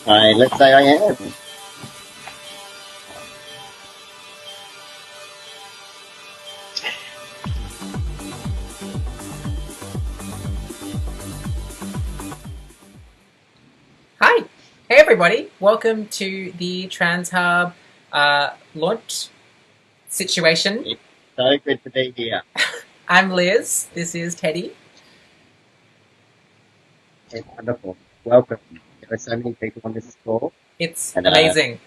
Let's say I am. Hi. Hey everybody. Welcome to the TransHub launch situation. It's so good to be here. I'm Liz. This is Teddy. It's wonderful. Welcome. There are so many people on this call. It's And, amazing.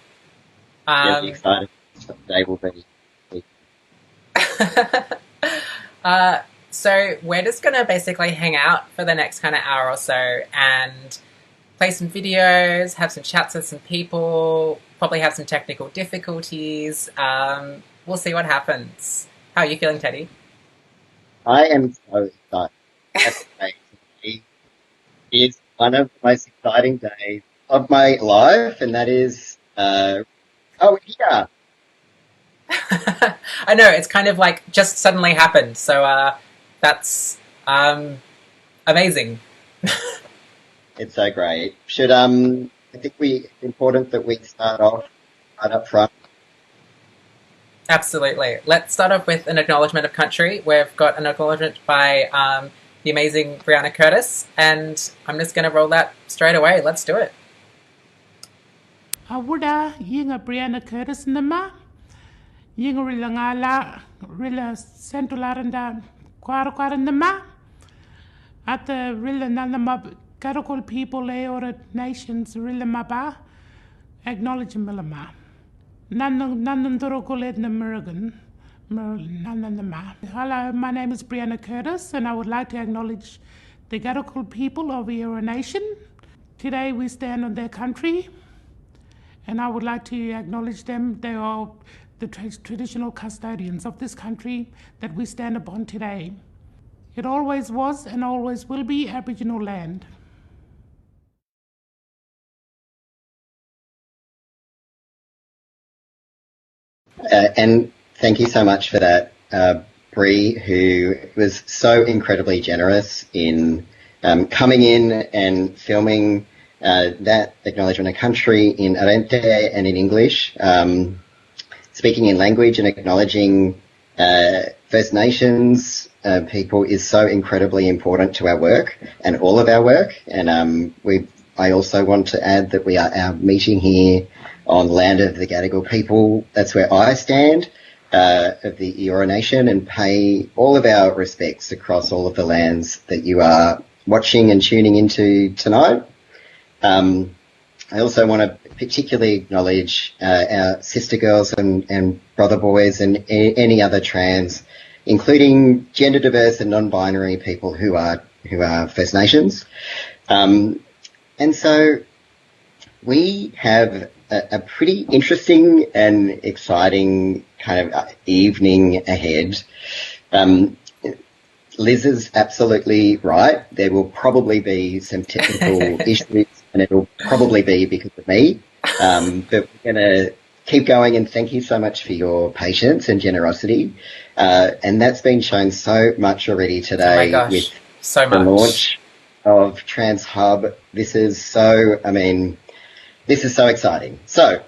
Really excited what today will be. So we're just going to basically hang out for the next kind of hour or so and play some videos, have some chats with some people, probably have some technical difficulties. We'll see what happens. How are you feeling, Teddy? I am so excited. That's amazing. It is one of the most exciting days of my life, and that is, yeah. I know, it's kind of like just suddenly happened. So that's amazing. It's so great. I think it's important that we start off right up front. Absolutely. Let's start off with an acknowledgement of country. We've got an acknowledgement by the amazing Brianna Curtis, and I'm just going to roll that straight away. Let's do it. Awuda yinga Brianna Curtis nama yinga rila ngala rila sentularanda kwara nama at the rila nanama Karokol people or nations rila maba acknowledge milama nanan torokolet na Murgan nananama. Hello, my name is Brianna Curtis and I would like to acknowledge the Karokol people of Eora Nation. Today we stand on their country. And I would like to acknowledge them. They are the traditional custodians of this country that we stand upon today. It always was and always will be Aboriginal land. And thank you so much for that, Bree, who was so incredibly generous in coming in and filming that acknowledgement of country in Arente and in English, speaking in language and acknowledging First Nations people is so incredibly important to our work and all of our work. And I also want to add that we are meeting here on land of the Gadigal people. That's where I stand, of the Eora Nation, and pay all of our respects across all of the lands that you are watching and tuning into tonight. I also want to particularly acknowledge our sister girls and brother boys and any other trans, including gender diverse and non-binary people who are First Nations. And so we have a pretty interesting and exciting kind of evening ahead. Liz is absolutely right. There will probably be some technical issues, and it'll probably be because of me. But we're going to keep going, and thank you so much for your patience and generosity. And that's been shown so much already today with the launch of TransHub. This is so exciting. So,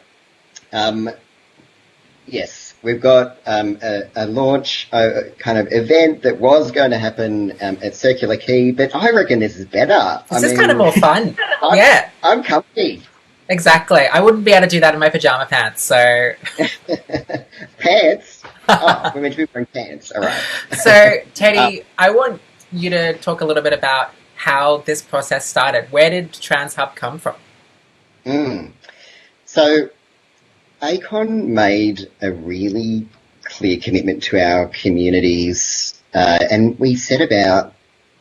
yes. We've got a launch kind of event that was going to happen at Circular Quay, but I reckon this is better. This is kind of more fun. Yeah. I'm comfy. Exactly. I wouldn't be able to do that in my pajama pants, so... Pants? Oh, we're meant to be wearing pants. All right. So, Teddy, I want you to talk a little bit about how this process started. Where did TransHub come from? So... ACON made a really clear commitment to our communities, and we set about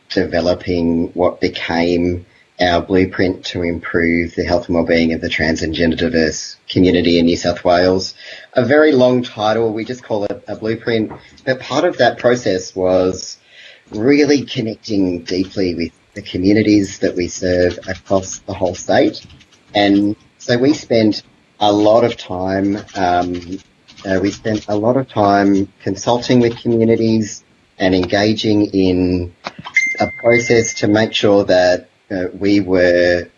developing what became our blueprint to improve the health and wellbeing of the trans and gender diverse community in New South Wales. A very long title, we just call it a blueprint, but part of that process was really connecting deeply with the communities that we serve across the whole state. And so we spent a lot of time consulting with communities and engaging in a process to make sure that we were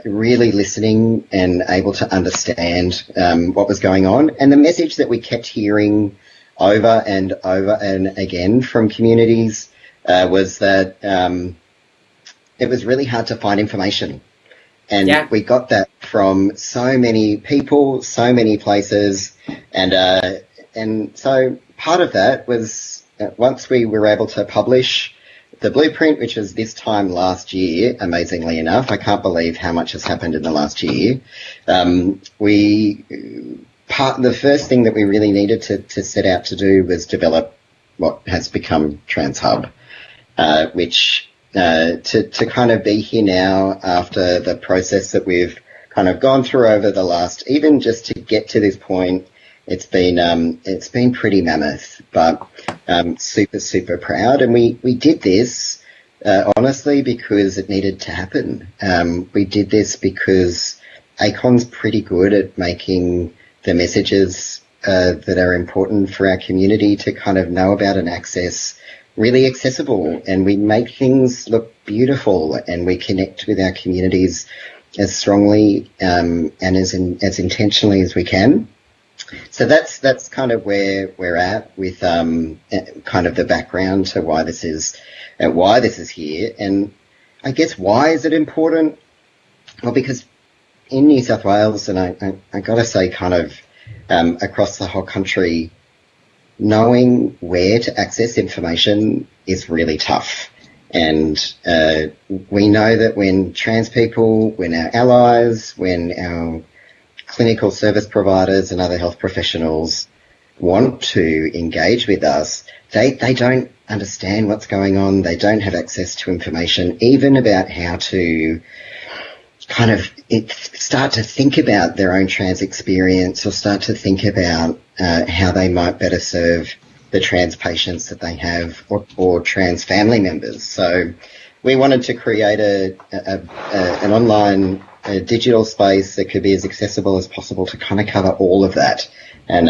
really listening and able to understand what was going on. And the message that we kept hearing over and over and again from communities was that it was really hard to find information. And we got that from so many people, so many places. And so part of that was once we were able to publish the blueprint, which was this time last year, amazingly enough, I can't believe how much has happened in the last year. The first thing that we really needed to set out to do was develop what has become TransHub, which to kind of be here now after the process that we've kind of gone through over the last, even just to get to this point, it's been pretty mammoth, but super, super proud. And we did this, honestly, because it needed to happen. We did this because ACON's pretty good at making the messages that are important for our community to kind of know about and access really accessible. And we make things look beautiful, and we connect with our communities as strongly and as intentionally as we can. So that's kind of where we're at with kind of the background to why this is here. And I guess why is it important? Well, because in New South Wales, and I got to say kind of across the whole country, knowing where to access information is really tough. And we know that when trans people, when our allies, when our clinical service providers and other health professionals want to engage with us, they don't understand what's going on. They don't have access to information, even about how to kind of start to think about their own trans experience, or start to think about how they might better serve the trans patients that they have, or trans family members. So we wanted to create an online digital space that could be as accessible as possible to kind of cover all of that. And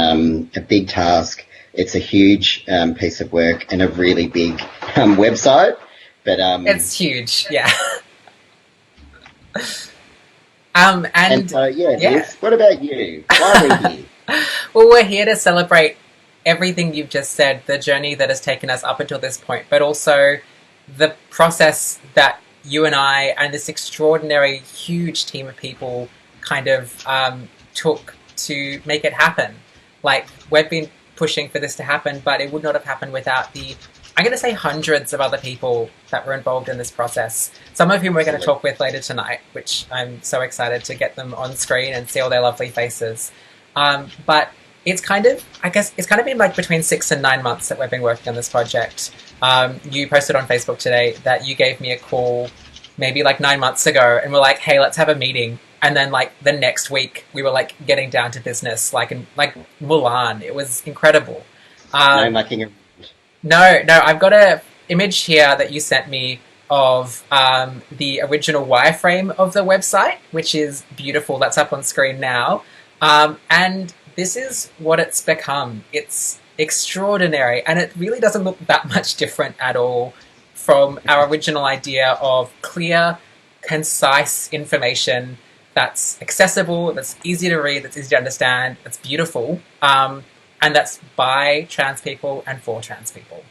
a big task. It's a huge piece of work and a really big website. But it's huge, yeah. What about you? Why are we here? Well, we're here to celebrate everything you've just said, the journey that has taken us up until this point, but also the process that you and I and this extraordinary, huge team of people kind of took to make it happen. Like, we've been pushing for this to happen, but it would not have happened without I'm going to say hundreds of other people that were involved in this process, some of whom we're going to talk with later tonight, which I'm so excited to get them on screen and see all their lovely faces. But it's kind of been like between 6 and 9 months that we've been working on this project. You posted on Facebook today that you gave me a call maybe like 9 months ago, and we're like, hey, let's have a meeting. And then like the next week we were like getting down to business, like in like Mulan. It was incredible. No mucking around. No, I've got a image here that you sent me of the original wireframe of the website, which is beautiful. That's up on screen now. And this is what it's become. It's extraordinary, and it really doesn't look that much different at all from our original idea of clear, concise information that's accessible, that's easy to read, that's easy to understand, that's beautiful, and that's by trans people and for trans people.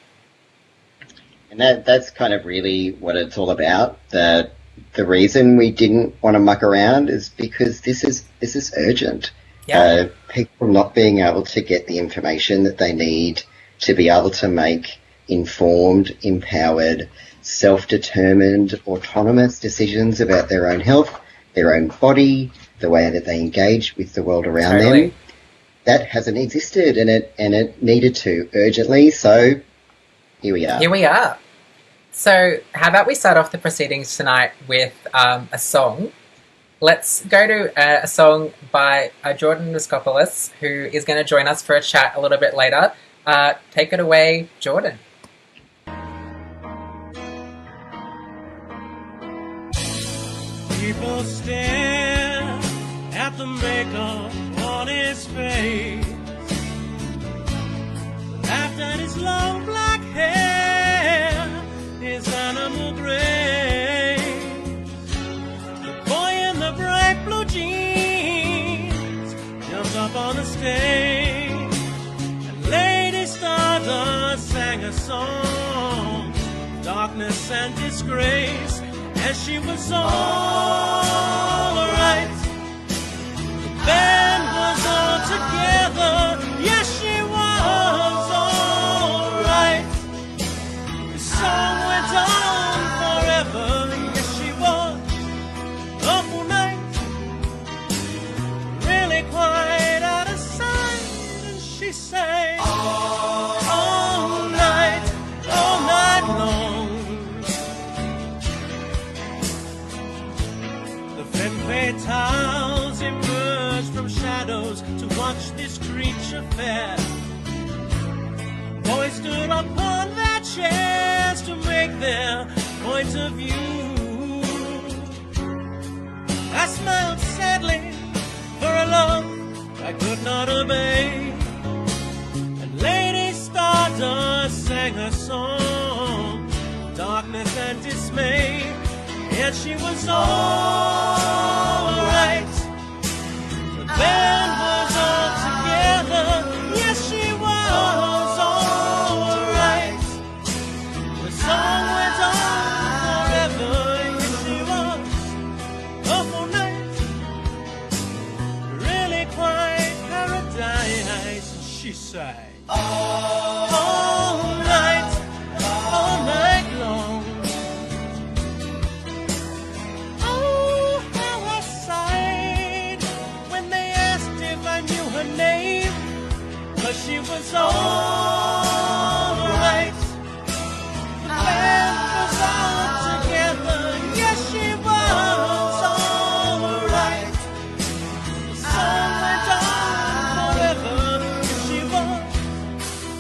And that's kind of really what it's all about. The reason we didn't want to muck around is because this is urgent. Yeah. People not being able to get the information that they need to be able to make informed, empowered, self-determined, autonomous decisions about their own health, their own body, the way that they engage with the world around them. That hasn't existed, and it needed to urgently. So here we are. Here we are. So how about we start off the proceedings tonight with a song. Let's go to a song by Jordan Muskopoulos, who is going to join us for a chat a little bit later. Take it away, Jordan. People stare at the makeup on his face, laughed at his long black hair, his animal grace. stage, and Lady Stardust sang a song, darkness and disgrace, and she was all right. The band was all together, yes, she was all right. The song went on forever, yes, she was. Awful night, really quite out of sight, and she sang all night long. The femme fatales emerged from shadows to watch this creature fair. Boys stood upon their chairs to make their point of view. I smiled sadly for a love I could not obey, and Lady Stardust sang her song, darkness and dismay, and she was all right. The band was all together, yes, she was all right. The song went on forever, yes, she was. Awful night, really quite paradise, she sang all night long. Oh, how I sighed when they asked if I knew her name, 'cause she was all right. The band was all together, yes, she was all right. The song went on forever, yes, she was.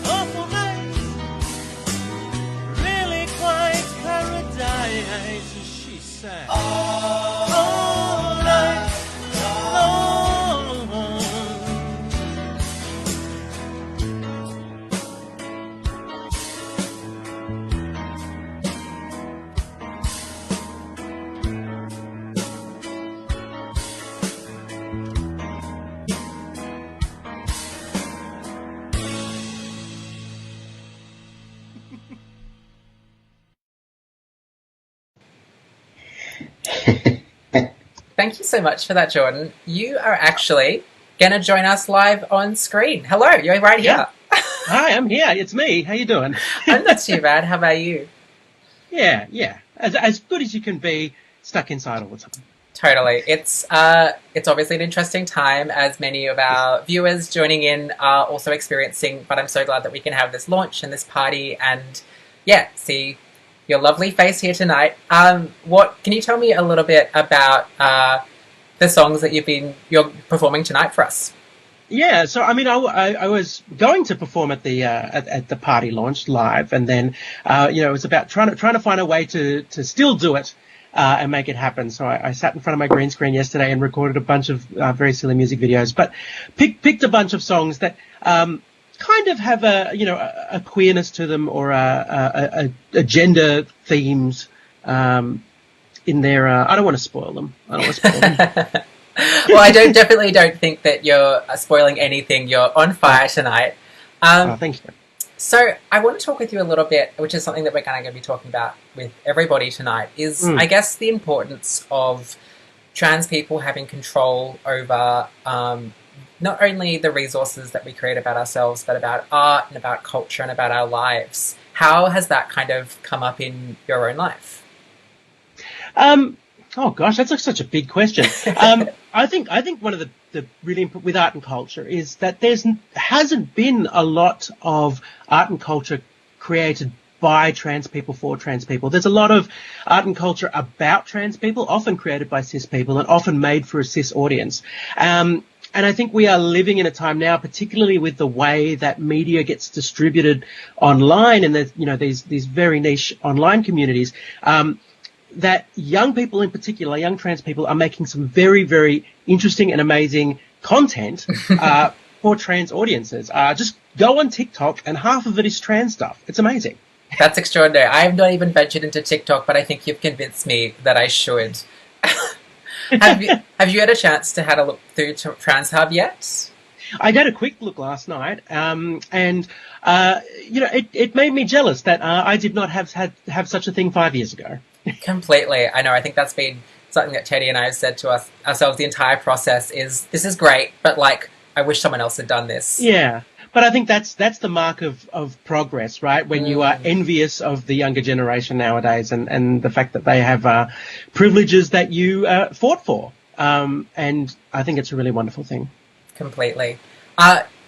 Awful night, really quite paradise, she sang all night long. Thank you so much for that, Jordan. You are actually going to join us live on screen. Hello, you're right here. Hi, I'm here. It's me. How you doing? I'm not too bad. How about you? Yeah. As good as you can be, stuck inside all the time. Totally. It's obviously an interesting time, as many of our viewers joining in are also experiencing, but I'm so glad that we can have this launch and this party and, yeah, see your lovely face here tonight. What can you tell me a little bit about the songs that you're performing tonight for us? Yeah, so I mean, I was going to perform at the party launch live, and then it was about trying to find a way to still do it and make it happen. So I sat in front of my green screen yesterday and recorded a bunch of very silly music videos, but picked a bunch of songs that kind of have a queerness to them, or a gender themes in there. I don't want to spoil them. Well, I definitely don't think that you're spoiling anything. You're on fire tonight. Thank you. So I want to talk with you a little bit, which is something that we're kind of going to be talking about with everybody tonight, is I guess the importance of trans people having control over not only the resources that we create about ourselves, but about art and about culture and about our lives. How has that kind of come up in your own life? Oh gosh, that's such a big question. I think one of the really important with art and culture is that hasn't been a lot of art and culture created by trans people for trans people. There's a lot of art and culture about trans people, often created by cis people and often made for a cis audience. And I think we are living in a time now, particularly with the way that media gets distributed online, and there's, these very niche online communities, that young people in particular, young trans people, are making some very, very interesting and amazing content for trans audiences. Just go on TikTok and half of it is trans stuff. It's amazing. That's extraordinary. I have not even ventured into TikTok, but I think you've convinced me that I should. Have you had a chance to have a look through TransHub yet? I had a quick look last night, and it made me jealous that I did not have such a thing 5 years ago. Completely. I know. I think that's been something that Teddy and I have said to ourselves the entire process is, this is great, but like, I wish someone else had done this. Yeah. But I think that's the mark of progress, right? When you are envious of the younger generation nowadays and the fact that they have privileges that you fought for. And I think it's a really wonderful thing. Completely.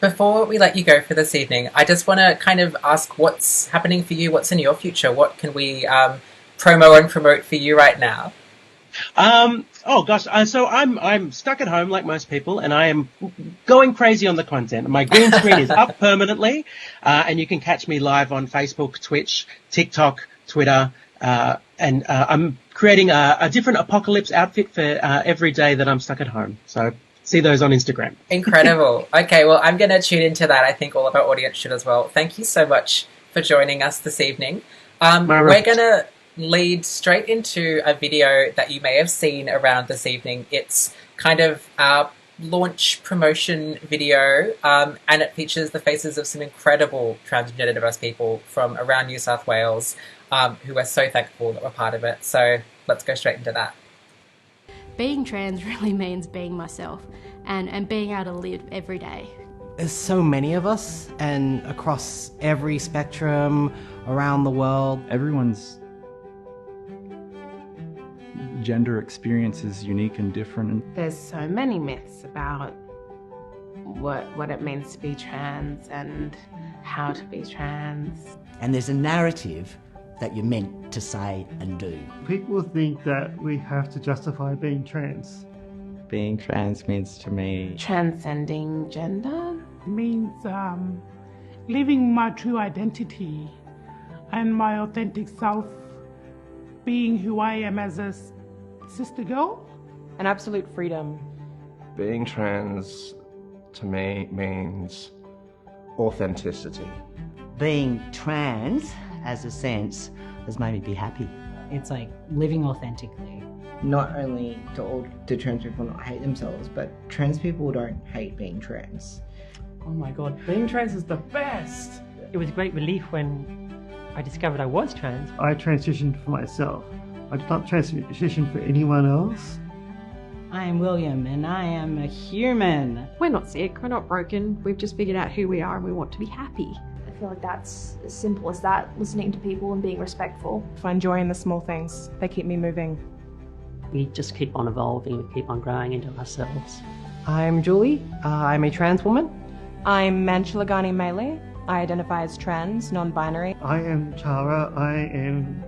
Before we let you go for this evening, I just want to kind of ask what's happening for you, what's in your future, what can we promo and promote for you right now? Oh gosh, so I'm stuck at home like most people, and I am going crazy on the content. My green screen is up permanently, and you can catch me live on Facebook, Twitch, TikTok, Twitter, and I'm creating a different apocalypse outfit for every day that I'm stuck at home. So see those on Instagram. Incredible. Okay, well, I'm going to tune into that. I think all of our audience should as well. Thank you so much for joining us this evening. We're going to lead straight into a video that you may have seen around this evening. It's kind of our launch promotion video, and it features the faces of some incredible transgender diverse people from around New South Wales, who we're so thankful that we're part of it. So let's go straight into that. Being trans really means being myself and being able to live every day. There's so many of us, and across every spectrum around the world. Everyone's gender experience is unique and different. There's so many myths about what it means to be trans and how to be trans. And there's a narrative that you're meant to say and do. People think that we have to justify being trans. Being trans means to me transcending gender. It means living my true identity and my authentic self, being who I am as a sister girl. An absolute freedom. Being trans to me means authenticity. Being trans, as a sense, has made me be happy. It's like living authentically. Not only do trans people not hate themselves, but trans people don't hate being trans. Oh my god, being trans is the best! It was a great relief when I discovered I was trans. I transitioned for myself. I did not transition for anyone else. I am William and I am a human. We're not sick, we're not broken, we've just figured out who we are and we want to be happy. I feel like that's as simple as that, listening to people and being respectful. Find joy in the small things, they keep me moving. We just keep on evolving, we keep on growing into ourselves. I'm Julie, I'm a trans woman. I'm Manchilagani Mele, I identify as trans, non-binary. I am Chara, I am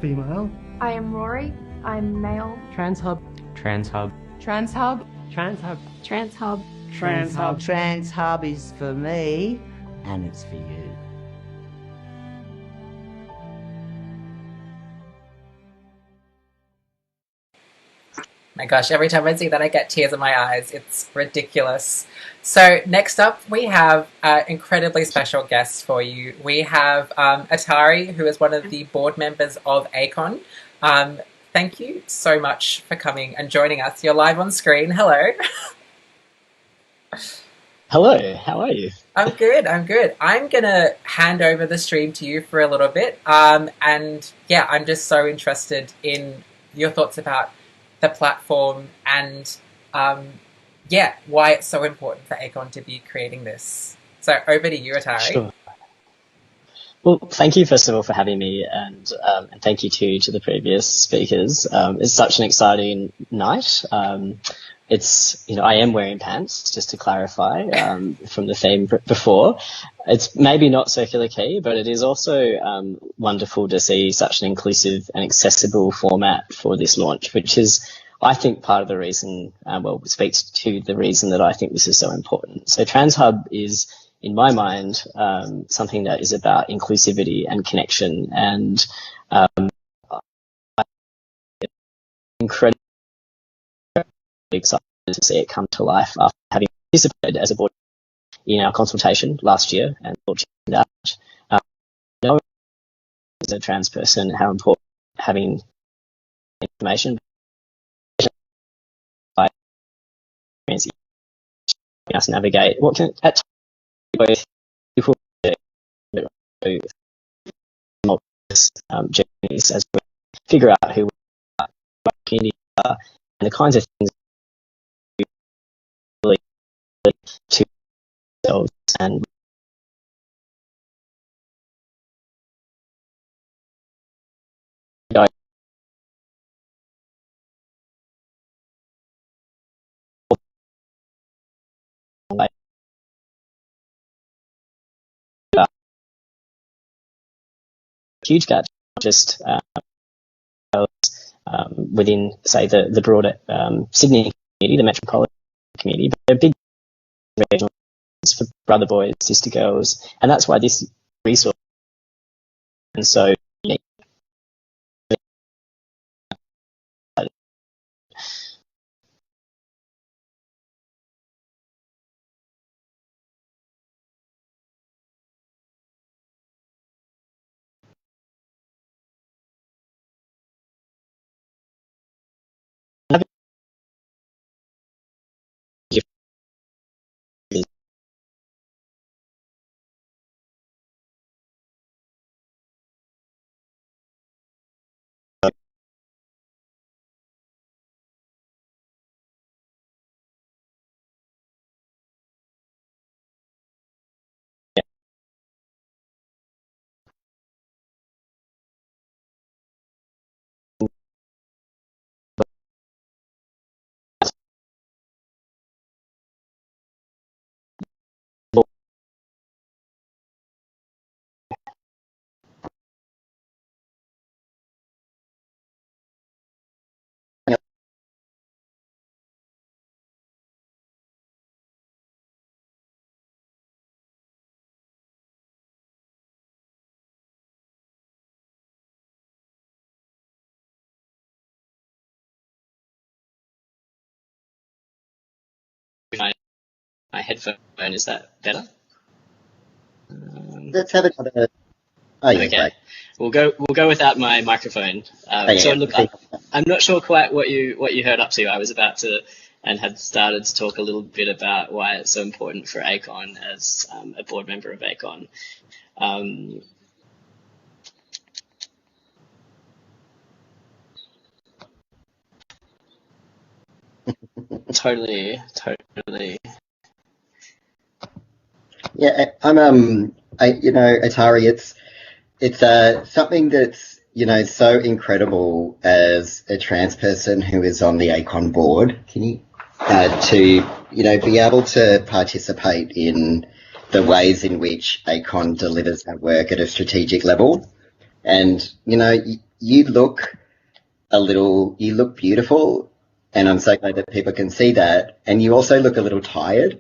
female. I am Rory, I'm male. TransHub. TransHub. TransHub. TransHub. TransHub. TransHub. TransHub is for me, and it's for you. My gosh, every time I see that I get tears in my eyes. It's ridiculous. So next up we have an incredibly special guest for you. We have Atari, who is one of the board members of ACON. Thank you so much for coming and joining us. You're live on screen. Hello. Hello, how are you? I'm good, I'm good. I'm going to hand over the stream to you for a little bit. And yeah, I'm just so interested in your thoughts about the platform and yeah, why it's so important for ACON to be creating this. So over to you, Atari. Sure. Well, thank you first of all for having me, and thank you too to the previous speakers. It's such an exciting night. It's, I am wearing pants, just to clarify, from the theme before. It's maybe not circular key, but it is also wonderful to see such an inclusive and accessible format for this launch, which is, I think, part of the reason, speaks to the reason that I think this is so important. So TransHub is, in my mind, something that is about inclusivity and connection, and I'm incredibly excited to see it come to life after having participated as a board in our consultation last year and launching that. Knowing as a trans person how important having information us navigate what can at times be both difficult journeys as we figure out who we are, what our community are, and the kinds of things we really to ourselves and huge gaps, not just within, say, the broader Sydney community, the metropolitan community, but they're big regional for brother boys, sister girls, and that's why this resource is so unique. My headphone, is that better? Let's have another. Oh, yeah, Okay, great. we'll go without my microphone. So look, I'm not sure quite what you heard up to. I was about to and had started to talk a little bit about why it's so important for ACON as a board member of ACON. Totally. Yeah, Atari, it's something that's, so incredible as a trans person who is on the ACON board. Can you, to, be able to participate in the ways in which ACON delivers that work at a strategic level. And, you look beautiful, and I'm so glad that people can see that. And you also look a little tired.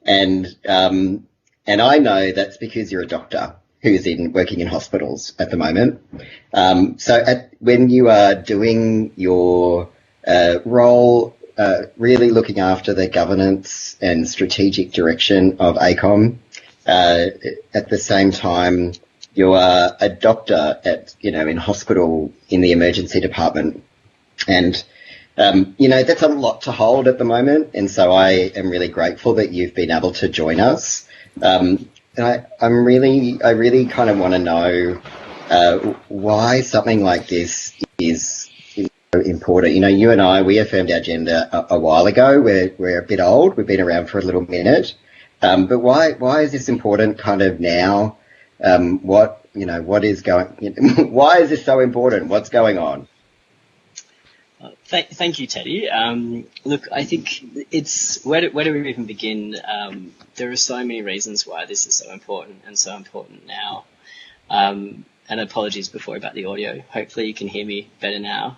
And I know that's because you're a doctor who's working in hospitals at the moment. When you are doing your role, really looking after the governance and strategic direction of ACOM, at the same time, you are a doctor in hospital in the emergency department. And that's a lot to hold at the moment, and so I am really grateful that you've been able to join us. And I really kind of want to know why something like this is so important. You and I, we affirmed our gender a while ago. We're a bit old. We've been around for a little minute, but why is this important kind of now? What is going? Why is this so important? What's going on? Thank you, Teddy. Look, I think it's where do we even begin? There are so many reasons why this is so important and so important now. And apologies before about the audio. Hopefully you can hear me better now.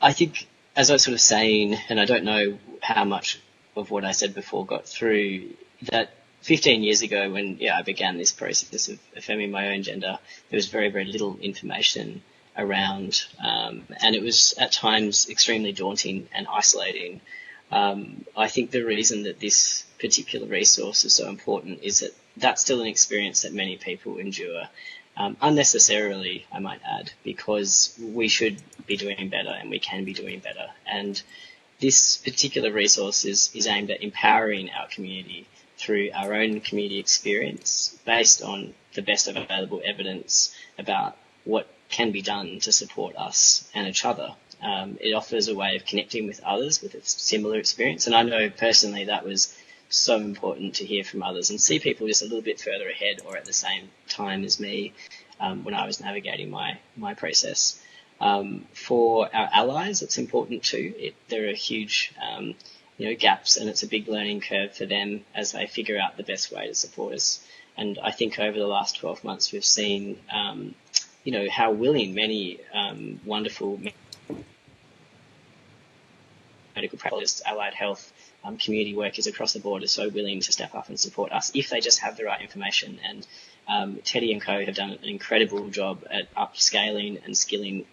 I think, as I was sort of saying, and I don't know how much of what I said before got through, that 15 years ago when I began this process of affirming my own gender, there was very, very little information around, and it was at times extremely daunting and isolating. I think the reason that this particular resource is so important is that that's still an experience that many people endure, unnecessarily, I might add, because we should be doing better and we can be doing better. And this particular resource is aimed at empowering our community through our own community experience based on the best available evidence about what can be done to support us and each other. It offers a way of connecting with others with a similar experience, and I know personally that was so important to hear from others and see people just a little bit further ahead or at the same time as me when I was navigating my process. For our allies, it's important too. There are huge gaps, and it's a big learning curve for them as they figure out the best way to support us. And I think over the last 12 months, we've seen, how willing many wonderful medical practitioners, allied health, community workers across the board are so willing to step up and support us if they just have the right information. And Teddy and Co have done an incredible job at upscaling and skilling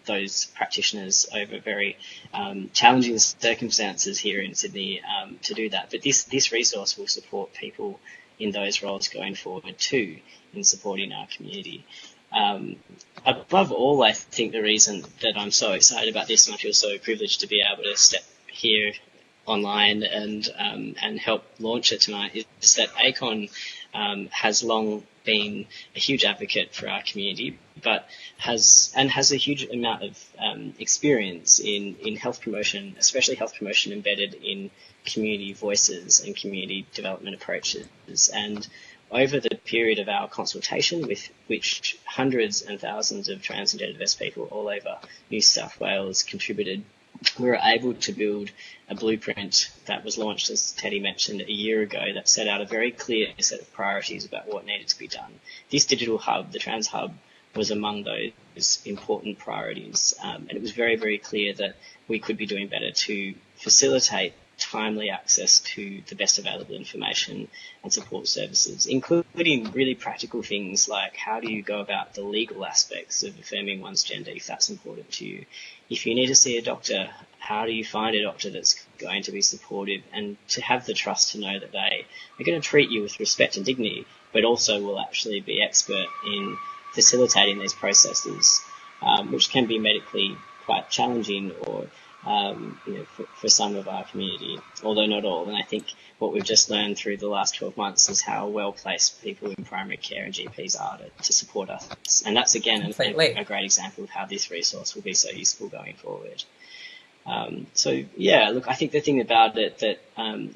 those practitioners over very challenging circumstances here in Sydney to do that. But this resource will support people in those roles going forward too, in supporting our community. Above all, I think the reason that I'm so excited about this and I feel so privileged to be able to step here online and help launch it tonight is that ACON has long been a huge advocate for our community, but has a huge amount of experience in health promotion, especially health promotion embedded in community voices and community development approaches. And over the period of our consultation, with which hundreds and thousands of trans and gender diverse people all over New South Wales contributed, we were able to build a blueprint that was launched, as Teddy mentioned, a year ago, that set out a very clear set of priorities about what needed to be done. This digital hub, the TransHub, was among those important priorities, and it was very, very clear that we could be doing better to facilitate timely access to the best available information and support services, including really practical things like how do you go about the legal aspects of affirming one's gender if that's important to you. If you need to see a doctor, how do you find a doctor that's going to be supportive and to have the trust to know that they are going to treat you with respect and dignity, but also will actually be expert in facilitating these processes, which can be medically quite challenging or for some of our community, although not all. And I think what we've just learned through the last 12 months is how well placed people in primary care and GPs are to support us. And that's again a great example of how this resource will be so useful going forward. Look, I think the thing about it that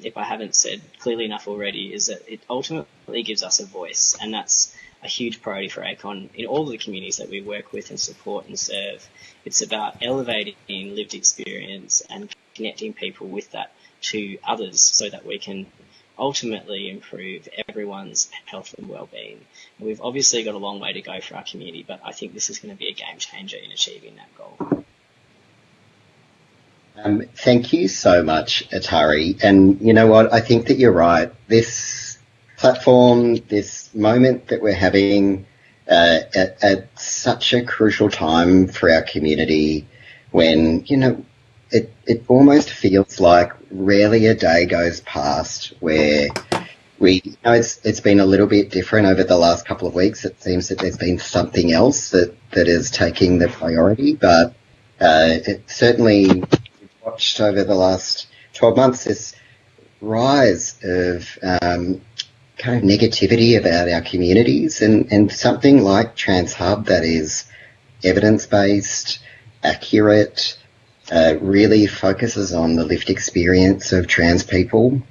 if I haven't said clearly enough already is that it ultimately gives us a voice, and that's a huge priority for ACON in all of the communities that we work with and support and serve. It's about elevating lived experience and connecting people with that to others so that we can ultimately improve everyone's health and well-being. And we've obviously got a long way to go for our community, but I think this is going to be a game changer in achieving that goal. Thank you so much, Atari. And you know what? I think that you're right. This platform, this moment that we're having at such a crucial time for our community when, it almost feels like rarely a day goes past where it's been a little bit different over the last couple of weeks. It seems that there's been something else that is taking the priority, but it certainly watched over the last 12 months this rise of kind of negativity about our communities, and something like TransHub that is evidence-based, accurate, really focuses on the lived experience of trans people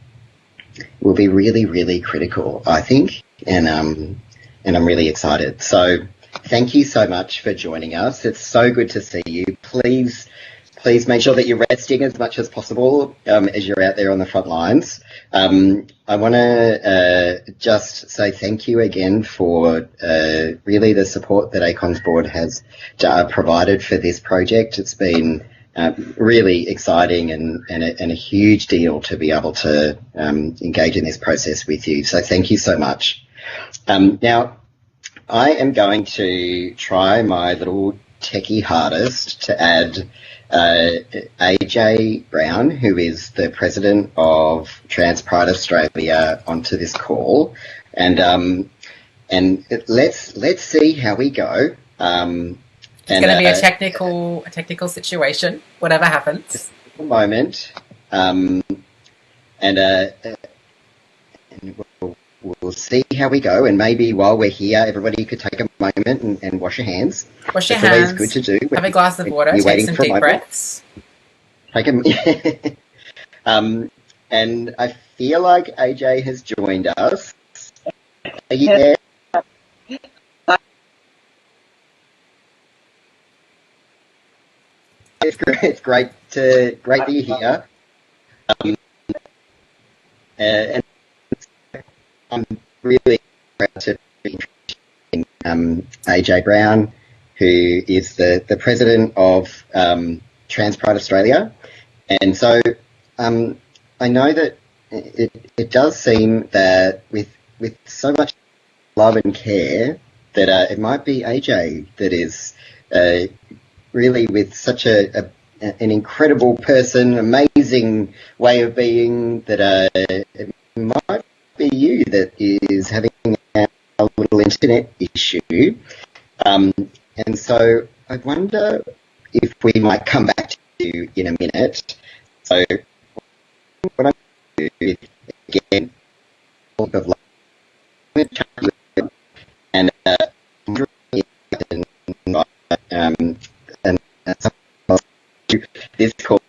will be really, really critical, I think, and I'm really excited. So thank you so much for joining us. It's so good to see you. Please make sure that you're resting as much as possible as you're out there on the front lines. I want to just say thank you again for really the support that ACON's board has provided for this project. It's been really exciting and a huge deal to be able to engage in this process with you. So thank you so much. Now, I am going to try my little techie hardest to add AJ Brown, who is the president of Trans Pride Australia, onto this call, and let's see how we go. It's going to be a technical situation, whatever happens. moment, and we'll see how we go. And maybe while we're here, everybody could take a moment and wash your hands. Wash your It's hands. always good to do. Have a glass of water. Take some deep breaths. Take them. And I feel like AJ has joined us. Are you there? It's great that you're here. And I'm really proud to be introducing AJ Brown, who is the president of TransPride Australia. And so I know that it does seem that with so much love and care that it might be AJ that is really with such an incredible person, amazing way of being, that it might be you that is having a little internet issue. And so I wonder if we might come back to you in a minute. So what I'm going to do is, again, of and this call.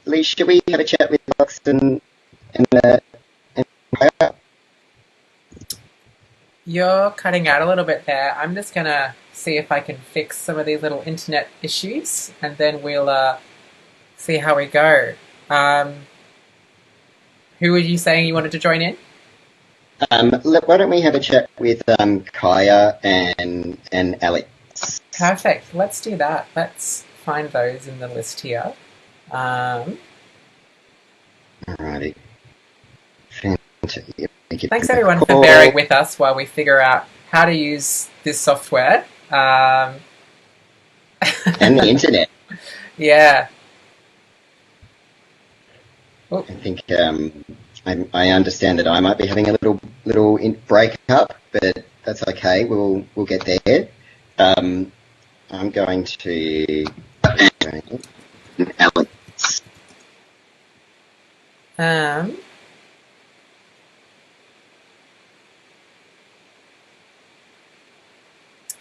Lee, should we have a chat with Alex and You're cutting out a little bit there. I'm just going to see if I can fix some of these little internet issues, and then we'll see how we go. Who were you saying you wanted to join in? Why don't we have a chat with Kaya and Alex? Perfect. Let's do that. Let's find those in the list here. Alrighty. Thanks everyone for bearing with us while we figure out how to use this software. And the internet. Yeah. I think I understand that I might be having a little break-up, but that's okay. We'll get there. I'm going to Alex.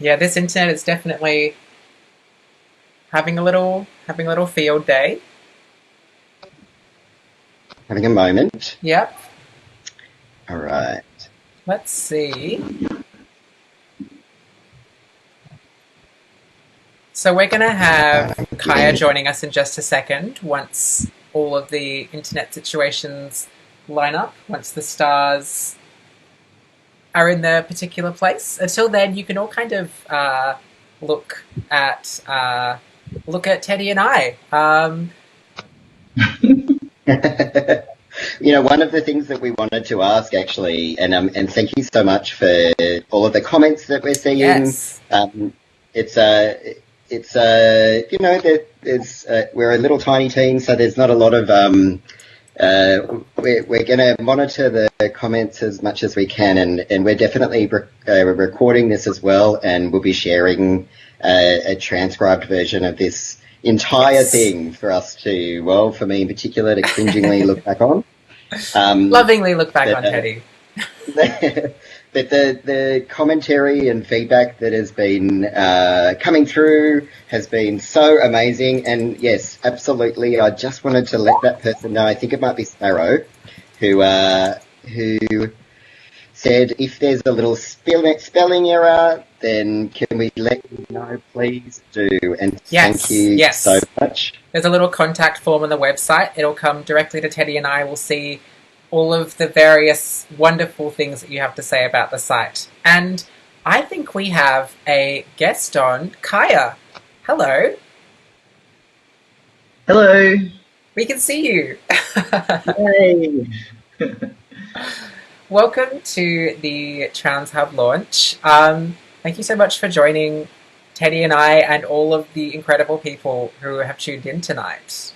Yeah, this internet is definitely having a little field day. Having a moment. Yep. All right. Let's see. So we're going to have Kaya joining us in just a second once all of the internet situations line up, once the stars are in their particular place. Until then, you can all kind of look at Teddy and I. You know, one of the things that we wanted to ask, actually, and thank you so much for all of the comments that we're seeing. Yes. It's you know, we're a little tiny team, so there's not a lot of we're going to monitor the comments as much as we can, and we're definitely recording this as well, and we'll be sharing a transcribed version of this entire thing for us to, well, for me in particular, to cringingly look back on. Lovingly look back on, Teddy. But the commentary and feedback that has been coming through has been so amazing. And yes, absolutely, I just wanted to let that person know, I think it might be Sparrow, who said if there's a little spelling error, then can we let you know, please do. And thank you so much. There's a little contact form on the website. It'll come directly to Teddy and I. We'll see all of the various wonderful things that you have to say about the site. And I think we have a guest on, Kaya. Hello. Hello. We can see you. Hey. Welcome to the TransHub launch. Thank you so much for joining Teddy and I and all of the incredible people who have tuned in tonight.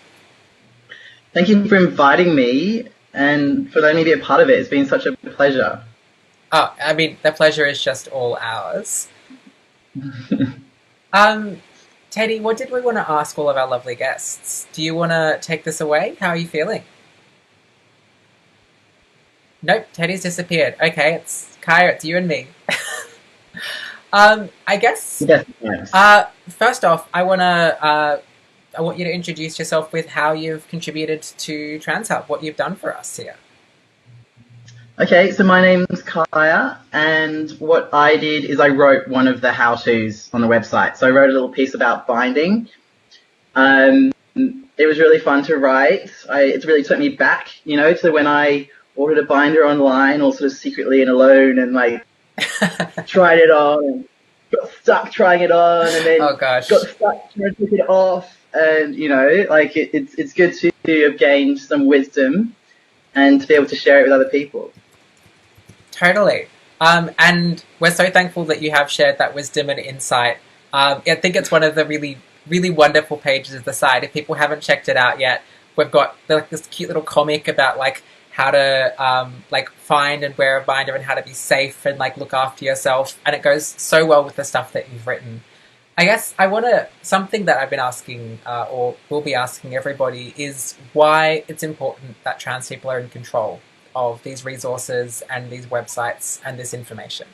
Thank you for inviting me and for letting me be a part of it. It's been such a pleasure. Oh, I mean, the pleasure is just all ours. Teddy, what did we want to ask all of our lovely guests? Do you want to take this away? How are you feeling? Nope, Teddy's disappeared. Okay, it's Kaya, it's you and me. I guess. Yes. First off, I want you to introduce yourself with how you've contributed to TransHub, what you've done for us here. Okay, so my name's Kaya, and what I did is I wrote one of the how-tos on the website. So I wrote a little piece about binding. It was really fun to write. It really took me back, to when I ordered a binder online, all sort of secretly and alone, and tried it on, and got stuck trying it on, and then got stuck trying to take it off. And it's good to have gained some wisdom and to be able to share it with other people. Totally. And we're so thankful that you have shared that wisdom and insight. I think it's one of the really, really wonderful pages of the site. If people haven't checked it out yet, we've got this cute little comic about how to find and wear a binder and how to be safe and look after yourself. And it goes so well with the stuff that you've written. I guess something that I've been asking or will be asking everybody is why it's important that trans people are in control of these resources and these websites and this information.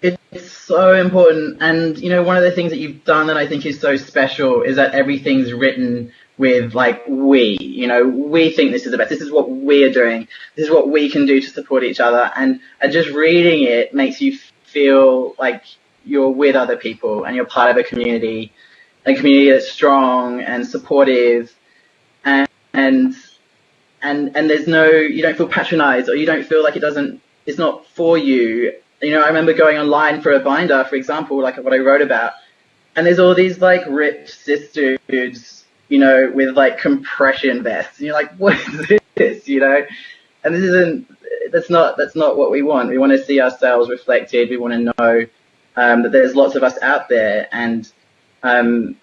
It's so important. And, one of the things that you've done that I think is so special is that everything's written with we. We think this is the best. This is what we're doing. This is what we can do to support each other. And just reading it makes you feel like you're with other people and you're part of a community that's strong and supportive, and there's you don't feel patronized, or you don't feel like it's not for you. I remember going online for a binder, for example, like what I wrote about, and there's all these ripped cis dudes, with compression vests, and you're like, what is this, and that's not what we want. We want to see ourselves reflected. We want to know that there's lots of us out there, and I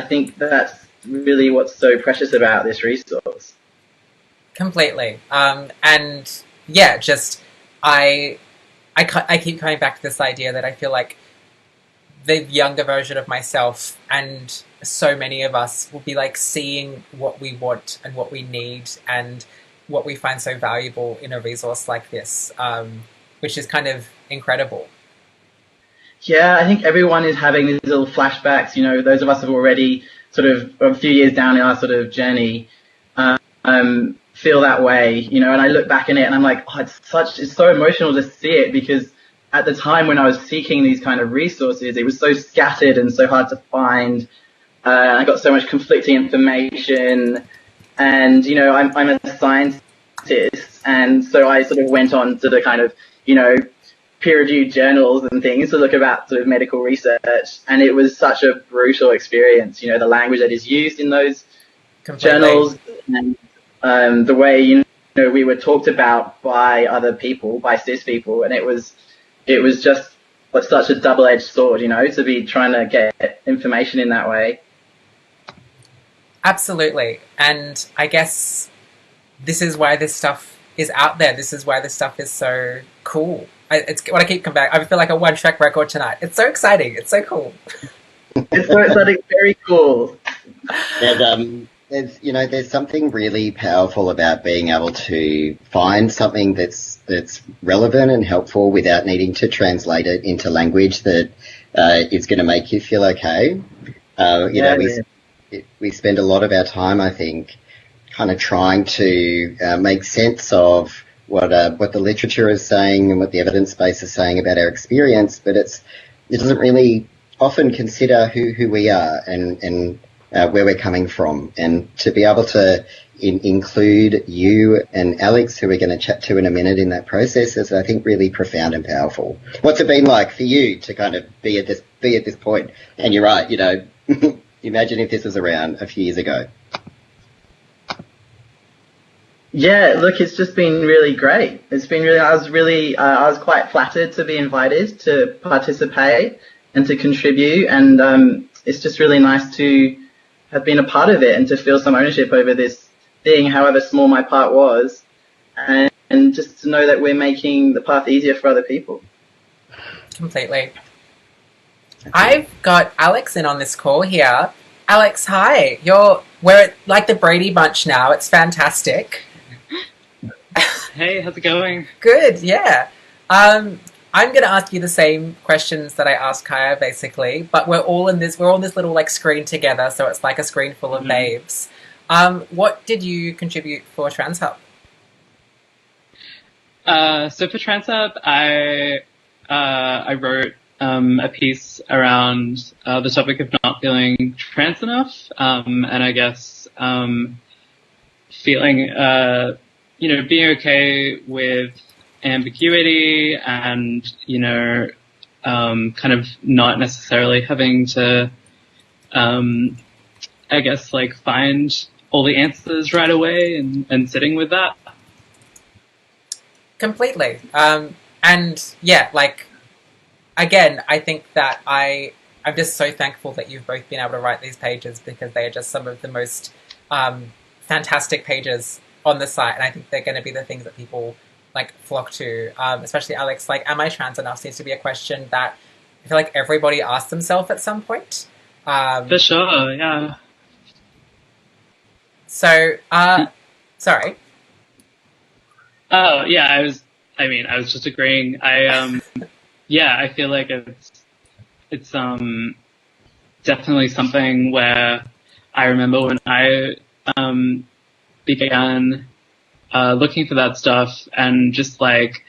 think that's really what's so precious about this resource. Completely. I keep coming back to this idea that I feel like the younger version of myself and so many of us will be seeing what we want and what we need and what we find so valuable in a resource like this, which is kind of incredible. Yeah, I think everyone is having these little flashbacks. Those of us who are already sort of a few years down in our sort of journey feel that way, and I look back in it and I'm like, it's so emotional to see it, because at the time when I was seeking these kind of resources, it was so scattered and so hard to find. I got so much conflicting information, and I'm a scientist, and so I sort of went on to the kind of peer-reviewed journals and things to look about sort of medical research, and it was such a brutal experience. The language that is used in those journals, and the way we were talked about by other people, by cis people, and it was just such a double-edged sword, to be trying to get information in that way. Absolutely, and I guess this is why this stuff is out there. This is why this stuff is so cool. It's what I keep coming back. I feel like a one-track record tonight. It's so exciting. It's so cool. It's so exciting. Very cool. And there's something really powerful about being able to find something that's relevant and helpful without needing to translate it into language that is going to make you feel okay. We spend a lot of our time, I think, kind of trying to make sense of what the literature is saying and what the evidence base is saying about our experience, but it doesn't really often consider who we are and where we're coming from. And to be able to include you and Alex, who we're going to chat to in a minute, in that process is, I think, really profound and powerful. What's it been like for you to kind of be at this point? And you're right, imagine if this was around a few years ago. Yeah, look, it's just been really great. It's been really, I was quite flattered to be invited to participate and to contribute. And it's just really nice to have been a part of it and to feel some ownership over this thing, however small my part was. And just to know that we're making the path easier for other people. Completely. I've got Alex in on this call here. Alex, hi. We're like the Brady Bunch now. It's fantastic. Hey, how's it going? Good, yeah. I'm going to ask you the same questions that I asked Kaya, basically, but we're all on this little like screen together, so it's like a screen full of babes. What did you contribute for TransHub? So for TransHub, I wrote a piece around the topic of not feeling trans enough, and I guess feeling, being okay with ambiguity and, kind of not necessarily having to, I guess, like find all the answers right away and sitting with that. Completely. And yeah, like, again, I think that I'm just so thankful that you've both been able to write these pages because they are just some of the most fantastic pages on the site. And I think they're going to be the things that people like flock to, especially Alex. Like, am I trans enough seems to be a question that I feel like everybody asks themselves at some point. For sure, yeah. So, sorry. Oh, yeah, I was just agreeing. I feel like it's definitely something where I remember when I began looking for that stuff and just like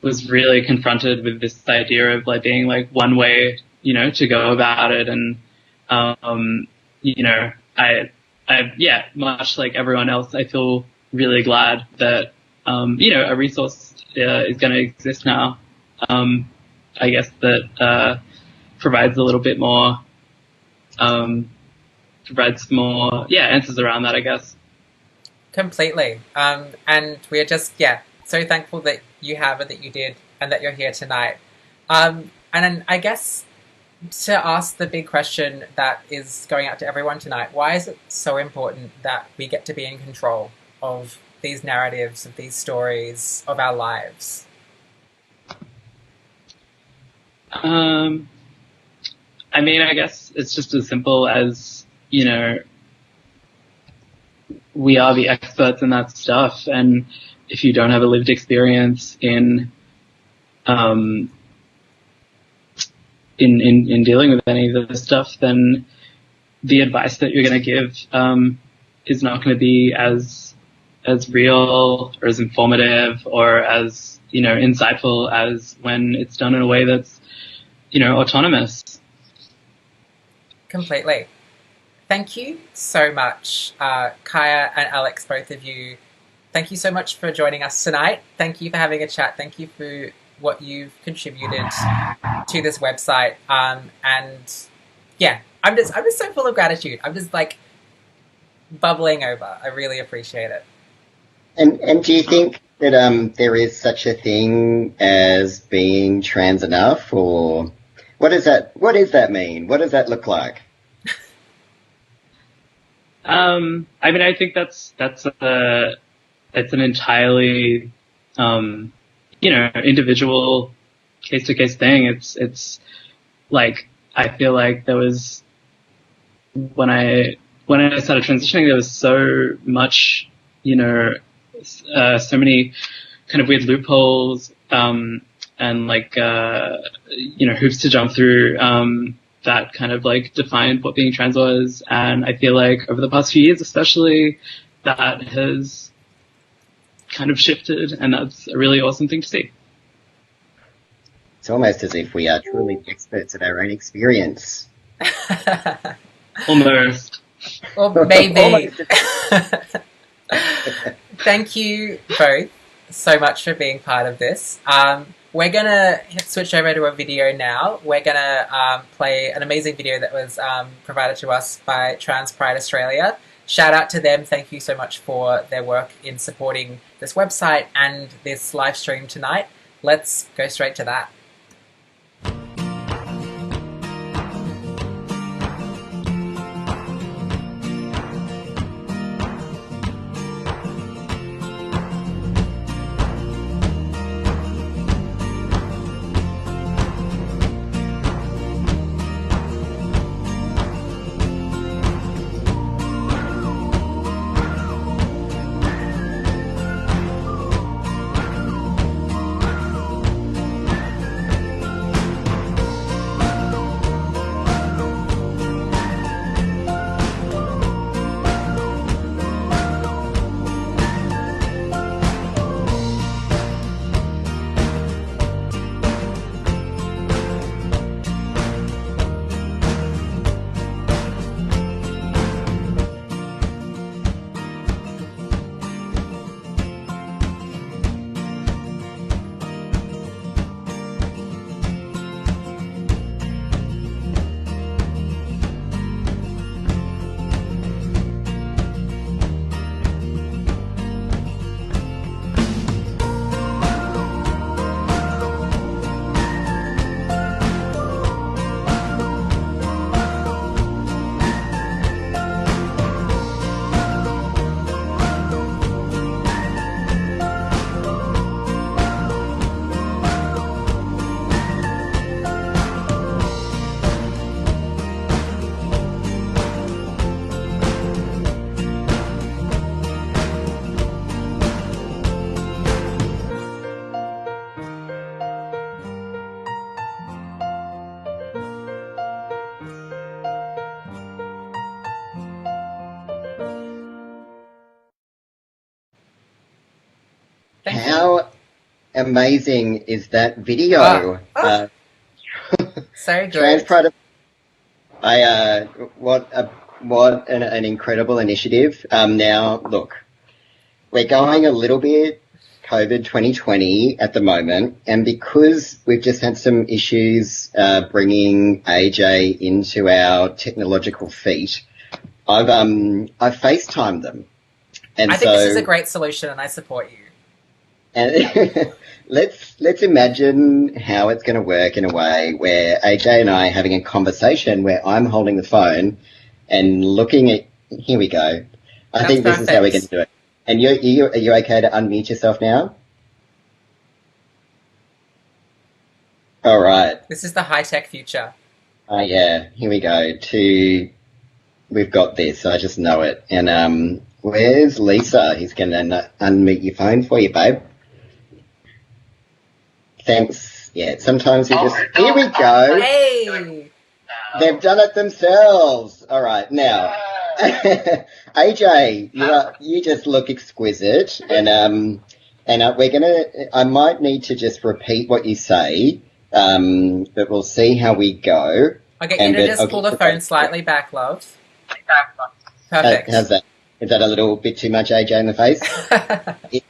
was really confronted with this idea of like being like one way, to go about it. And, much like everyone else, I feel really glad that, a resource is going to exist now. I guess that provides a little bit more, answers around that, I guess. Completely. And we're just, so thankful that you have it, that you did, and that you're here tonight. And then I guess to ask the big question that is going out to everyone tonight, why is it so important that we get to be in control of these narratives, of these stories, of our lives? I guess it's just as simple as, we are the experts in that stuff. And if you don't have a lived experience in dealing with any of this stuff, then the advice that you're going to give, is not going to be as real or as informative or as, insightful as when it's done in a way that's, autonomous. Completely. Thank you so much, Kaya and Alex, both of you. Thank you so much for joining us tonight. Thank you for having a chat. Thank you for what you've contributed to this website. And yeah, I'm just so full of gratitude. I'm just like bubbling over. I really appreciate it. And do you think that there is such a thing as being trans enough, or what does that mean? What does that look like? I think that's an entirely, individual case to case thing. It's like, I feel like there was, when I started transitioning, there was so much, so many kind of weird loopholes, and like, hoops to jump through, that kind of like defined what being trans was. And I feel like over the past few years, especially, that has kind of shifted, and that's a really awesome thing to see. It's almost as if we are truly experts at our own experience. Almost. Or maybe. Thank you both so much for being part of this. We're going to switch over to a video now. We're going to play an amazing video that was provided to us by Trans Pride Australia. Shout out to them. Thank you so much for their work in supporting this website and this live stream tonight. Let's go straight to that. how amazing is that video? So good. Trans Pride. What an incredible initiative. Now, look, we're going a little bit COVID 2020 at the moment, and because we've just had some issues bringing AJ into our technological feat, I've FaceTimed them. And I think this is a great solution, and I support you. And let's imagine how it's going to work in a way where AJ and I are having a conversation where I'm holding the phone and looking at. Here we go. I think this is how we're going to do it. And are you okay to unmute yourself now? All right. This is the high-tech future. Yeah. Here we go. We've got this. I just know it. And where's Lisa? He's going to unmute your phone for you, babe. Thanks. Yeah. Sometimes you just. Here we go. Hey. They've done it themselves. All right. Now. AJ, you just look exquisite, and we're gonna. I might need to just repeat what you say, but we'll see how we go. Okay, you to just pull the phone slightly back, love. Perfect. How's that? Is that a little bit too much, AJ, in the face?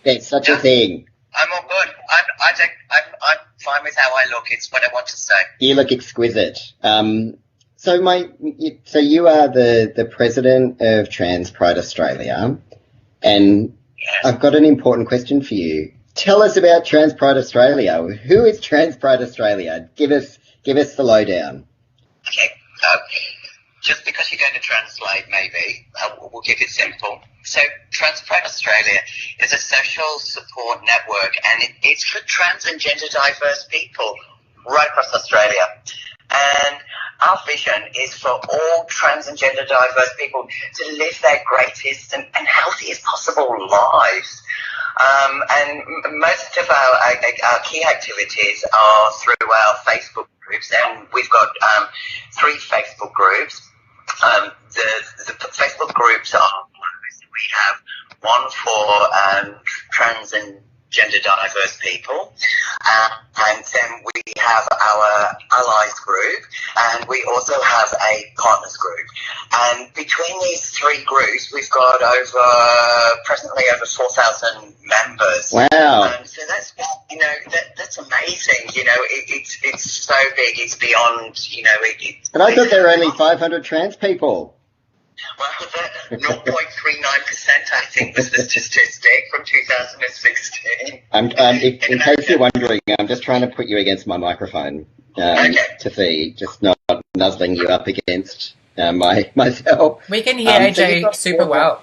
There's such a thing. I'm all good. I'm fine with how I look. It's what I want to say. You look exquisite. So you are the president of Trans Pride Australia, and I've got an important question for you. Tell us about Trans Pride Australia. Who is Trans Pride Australia? Give us the lowdown. Okay, just because you're going to translate, maybe we'll keep it simple. So Trans Pride Australia is a social support network, and it's for trans and gender diverse people right across Australia. And our vision is for all trans and gender diverse people to live their greatest and healthiest possible lives. And most of our key activities are through our Facebook groups, and we've got 3 Facebook groups. The Facebook groups are, we have one for trans and gender diverse people, and then we have our allies group, and we also have a partners group. And between these 3 groups, we've got presently over 4,000 members. Wow! So that's that's amazing. It's so big. It's beyond. And I thought there were only 500 trans people. Well, 0.39%, I think, was the statistic from 2016. In case you're wondering, I'm just trying to put you against my microphone to see, just not nuzzling you up against myself. We can hear AJ super well.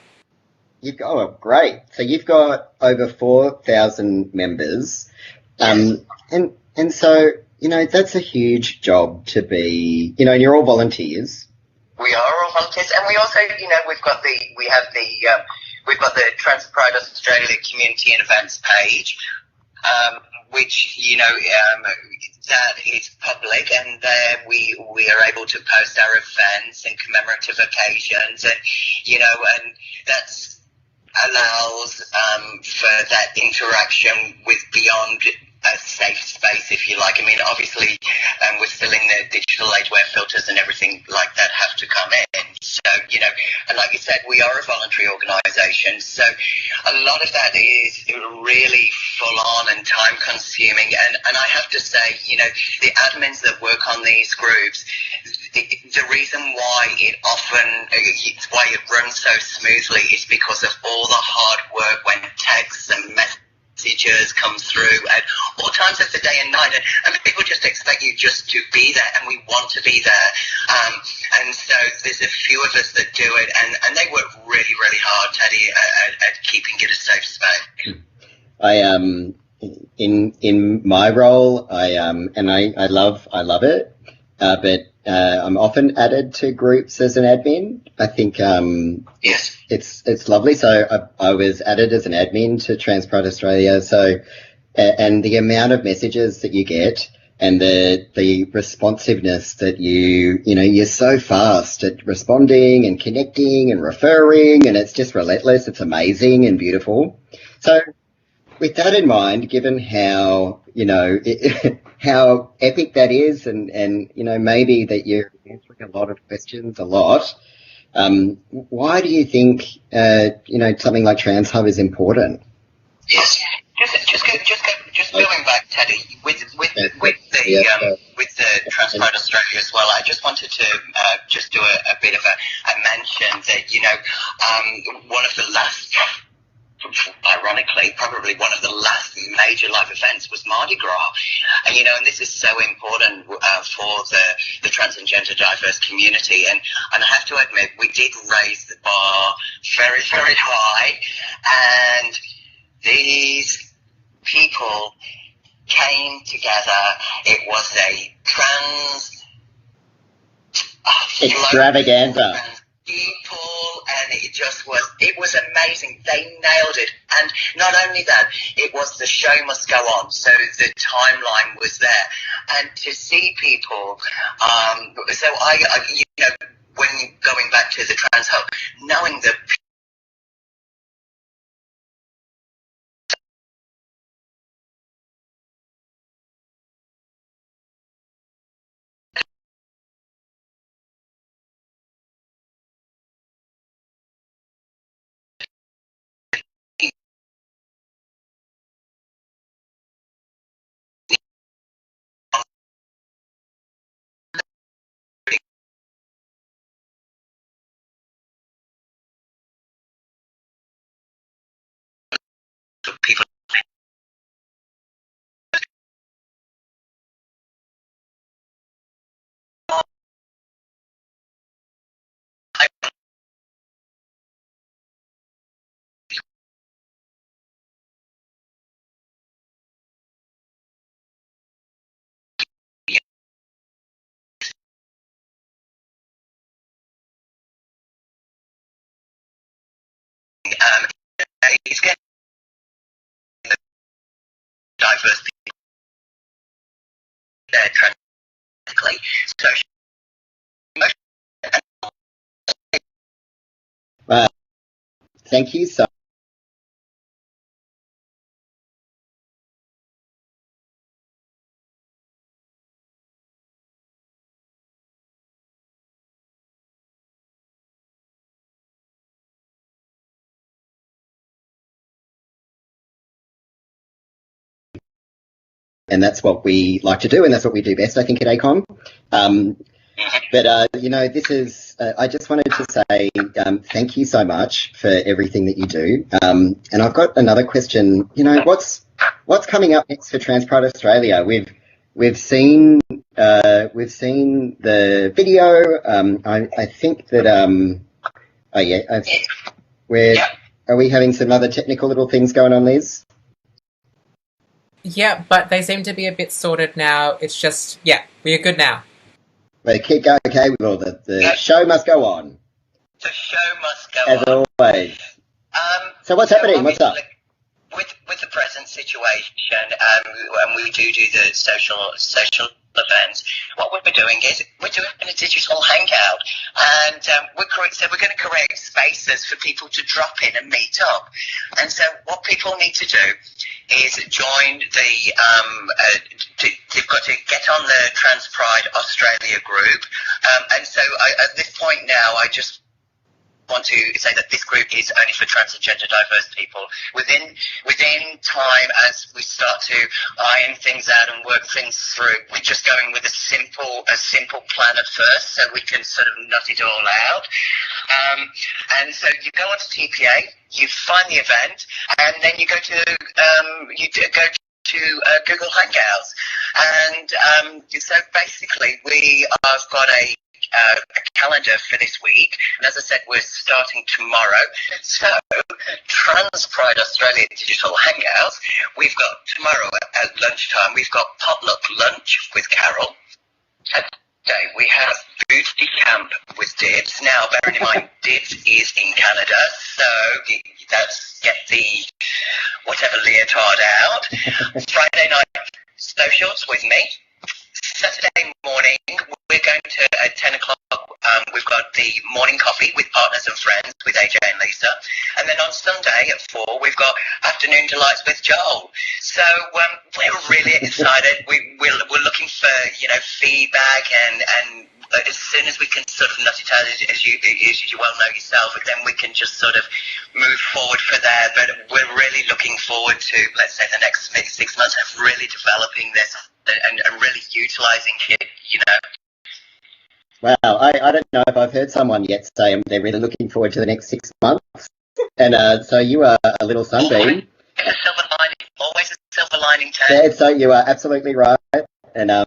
Great. So you've got over 4,000 members, and so that's a huge job to be. And you're all volunteers. We are all volunteers, and we also, we've got the Trans Pride Australia Community and Events page, which that is public, and there we are able to post our events and commemorative occasions, and and that's allows for that interaction with beyond a safe space, if you like. I mean, obviously, we're still in the digital age where filters and everything like that have to come in. So, and like you said, we are a voluntary organisation. So a lot of that is really full on and time consuming. And I have to say, the admins that work on these groups, the reason why why it runs so smoothly is because of all the hard work when texts and messages come through at all times of the day and night, and people just expect you just to be there, and we want to be there, and so there's a few of us that do it, and they work really, really hard, Teddy, at keeping it a safe space. In my role, I love it, but I'm often added to groups as an admin. I think yes, it's lovely. So I was added as an admin to Trans Pride Australia. So and the amount of messages that you get and the responsiveness that you're so fast at responding and connecting and referring, and it's just relentless. It's amazing and beautiful. So with that in mind, given how, how epic that is and, maybe that you're answering a lot of questions a lot, why do you think, something like TransHub is important? Yes. Just going back, Teddy, with the Transparent Australia as well, I just wanted to just do a bit of a mention that, one of the last, ironically, probably one of the last major live events was Mardi Gras. And this is so important for the trans and gender diverse community. And I have to admit, we did raise the bar very, very high. And these people came together. It was a trans extravaganza. People, and it was amazing. They nailed it. And not only that, it was the show must go on. So the timeline was there. And to see people, so when going back to the TransHub, knowing that people it's getting diverse people there transically. So thank you so and that's what we like to do, and that's what we do best, I think, at ACOM. But this is, I just wanted to say thank you so much for everything that you do. And I've got another question. What's coming up next for Trans Pride Australia? We've seen the video. I think that are we having some other technical little things going on, Liz? Yeah, but they seem to be a bit sorted now. It's just, we are good now. But keep going, okay? Well, the show must go on. The show must go on. As always. So what's happening? What's up? With the present situation, and we do the social events, what we're doing is we're doing a digital hangout, and we're going to create spaces for people to drop in and meet up. And so what people need to do is join they've got to get on the Trans Pride Australia group. And so at this point now, I just want to say that this group is only for trans and gender diverse people. Within time, as we start to iron things out and work things through, we're just going with a simple plan at first, so we can sort of nut it all out. And so you go onto TPA, you find the event, and then you go to Google Hangouts. And so basically, we have got a calendar for this week, and as I said, we're starting tomorrow. So Trans Pride Australia Digital Hangouts, we've got tomorrow at lunchtime, we've got potluck lunch with Carol. Today we have booty camp with Dibs. Now, bearing in mind, Dibs is in Canada, so let's get the whatever leotard out. Friday night socials with me. Saturday morning, we're going to, at 10 o'clock, We've got the morning coffee with partners and friends with AJ and Lisa. And then on Sunday at 4, we've got afternoon delights with Joel. So we're really excited. We're looking for, feedback and as soon as we can sort of nut it out, as you well know yourself, then we can just sort of move forward for there. But we're really looking forward to, let's say, the next 6 months of really developing this and really utilising it, Wow, I don't know if I've heard someone yet say they're really looking forward to the next 6 months. And so you are a little sunbeam. Always a silver lining, Ted. Yeah, so you are absolutely right. And I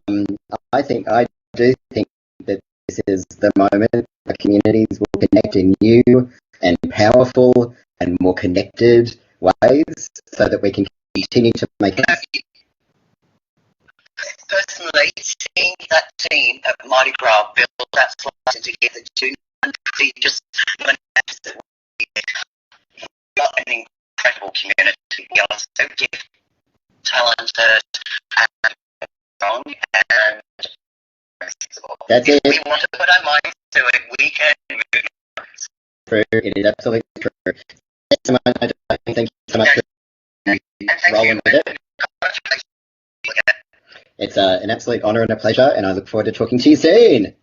do think that this is the moment the communities will connect in new and powerful and more connected ways so that we can continue to make it. Personally, seeing that team at Mardi Gras build that slice together to just got an incredible community, so gifted, talented, and strong, and that's it. If we want to put our minds to it, we can move True, it is absolutely true. Thank you so much for rolling with it. It's an absolute honour and a pleasure, and I look forward to talking to you soon.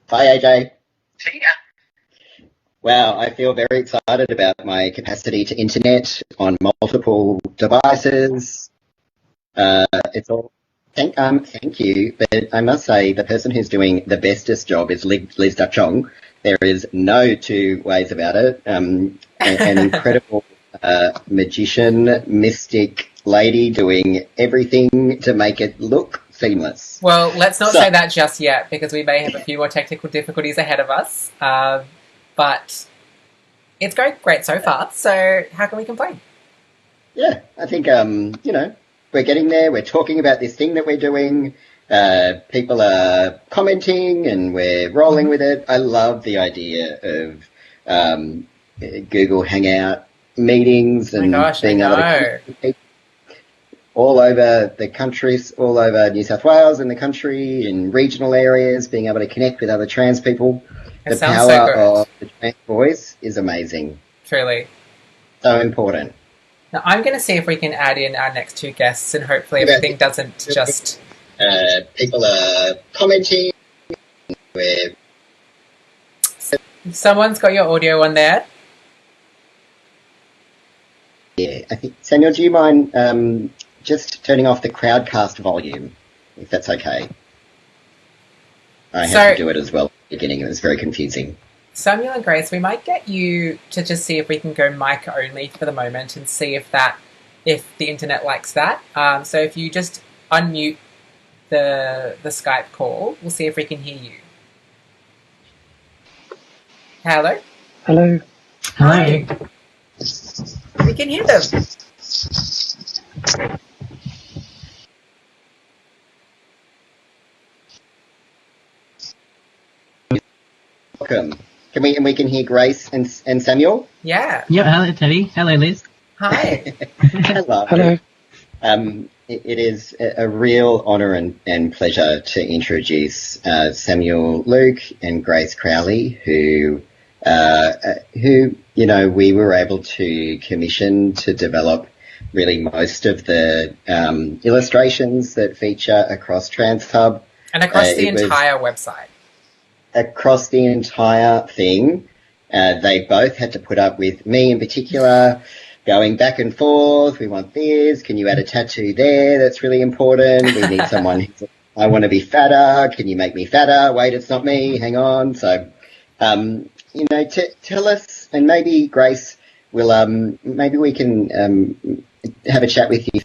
Bye, AJ. See ya. Wow, I feel very excited about my capacity to internet on multiple devices. It's all thank you, but I must say the person who's doing the bestest job is Liz Dachong. There is no two ways about it. An incredible magician, mystic lady doing everything to make it look seamless. Well, let's not say that just yet, because we may have a few more technical difficulties ahead of us. But it's going great so far, so how can we complain? Yeah, I think, we're getting there. We're talking about this thing that we're doing. People are commenting and we're rolling with it. I love the idea of Google Hangout meetings and being able to connect all over the countries, all over New South Wales and the country, in regional areas, being able to connect with other trans people. The power of the trans voice is amazing. Truly. So important. Now, I'm going to see if we can add in our next two guests, and hopefully everything doesn't just... People are commenting. Someone's got your audio on there. Yeah, I think... Samuel, do you mind just turning off the Crowdcast volume, if that's okay? I had to do it as well at the beginning. It was very confusing. Samuel and Grace, we might get you to just see if we can go mic only for the moment and see if the internet likes that. So if you just unmute the Skype call, we'll see if we can hear you. Hello? Hello. Hi. We can hear them. Welcome. Can we can hear Grace and Samuel? Yeah. Yeah. Hello, Teddy. Hello, Liz. Hi. Hello. Hello. It is a real honour and pleasure to introduce Samuel Luke and Grace Crowley, who we were able to commission to develop really most of the illustrations that feature across TransHub and across the entire website. Across the entire thing, they both had to put up with me in particular, going back and forth. We want this. Can you add a tattoo there? That's really important. We need someone who's, I want to be fatter. Can you make me fatter? Wait, it's not me. Hang on. So, tell us, and maybe Grace will, maybe we can have a chat with you.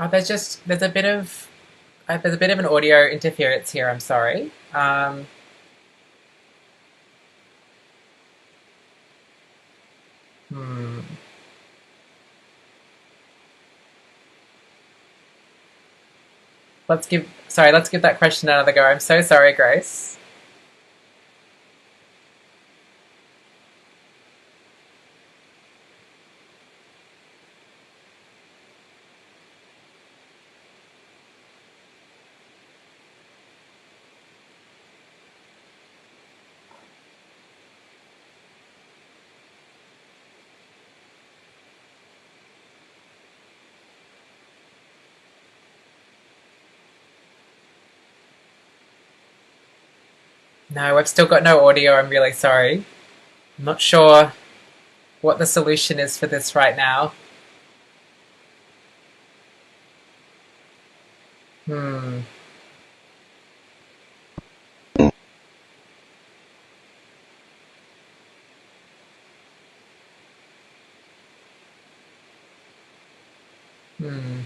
Oh, there's a bit of an audio interference here. I'm sorry. let's give that question another go. I'm so sorry, Grace. No, I've still got no audio. I'm really sorry. I'm not sure what the solution is for this right now. Hmm. Hmm.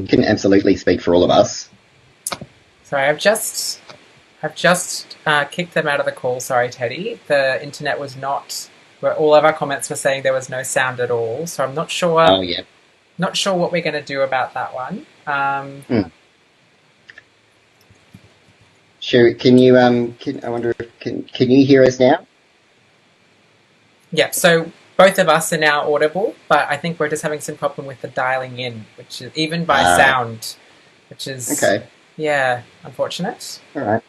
You can absolutely speak for all of us. Sorry, I've just kicked them out of the call. Sorry, Teddy. The internet was not where all of our comments were saying there was no sound at all. So I'm not sure. Oh yeah. Not sure what we're going to do about that one. Sure. Can you I wonder if can you hear us now? Yeah. So both of us are now audible, but I think we're just having some problem with the dialing in, which is even by sound, which is okay. Yeah, unfortunate. All right.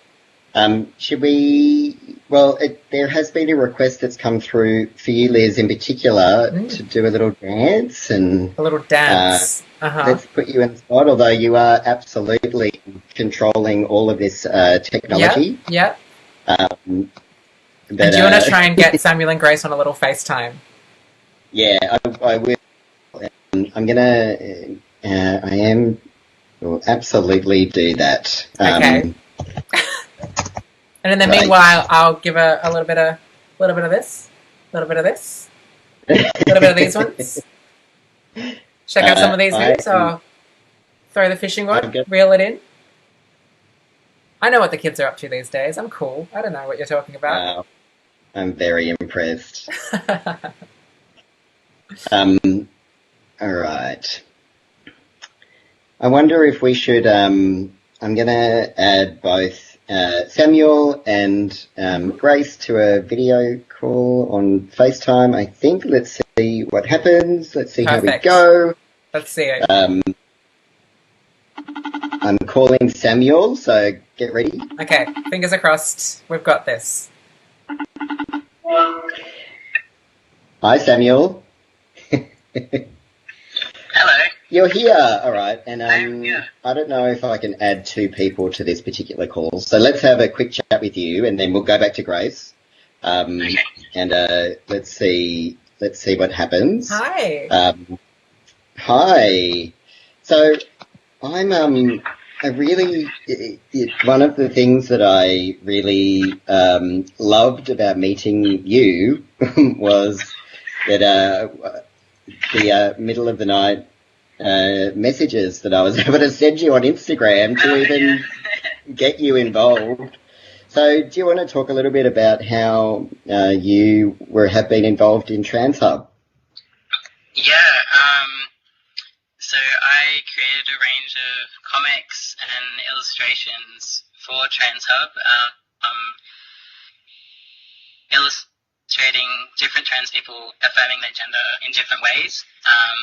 Should we? Well, there has been a request that's come through for you, Liz, in particular, to do a little dance and a little dance. Let's put you in the spot. Although you are absolutely controlling all of this technology. Yeah. But, and do you want to try and get Samuel and Grace on a little FaceTime? Yeah, I will. I'm gonna. I will absolutely do that. Okay. And in the meanwhile, I'll give a little bit of this, a little bit of this, a little bit of these ones. Check out some of these moves, or throw the fishing rod, reel it in. I know what the kids are up to these days. I'm cool. I don't know what you're talking about. I'm very impressed. All right. I wonder if we should. I'm going to add both Samuel and Grace to a video call on FaceTime. I think. Let's see what happens. Let's see how we go. Let's see it. I'm calling Samuel, so get ready. Okay, fingers crossed. We've got this. Hi, Samuel. Hello. You're here. All right. And I don't know if I can add two people to this particular call. So let's have a quick chat with you, and then we'll go back to Grace. Okay. And let's see what happens. Hi. Hi. So I'm I really one of the things that I really loved about meeting you was that the middle of the night messages that I was able to send you on Instagram to even get you involved. So do you want to talk a little bit about how you have been involved in TransHub? Yeah, so I created a range of comics and illustrations for TransHub, illustrating different trans people affirming their gender in different ways.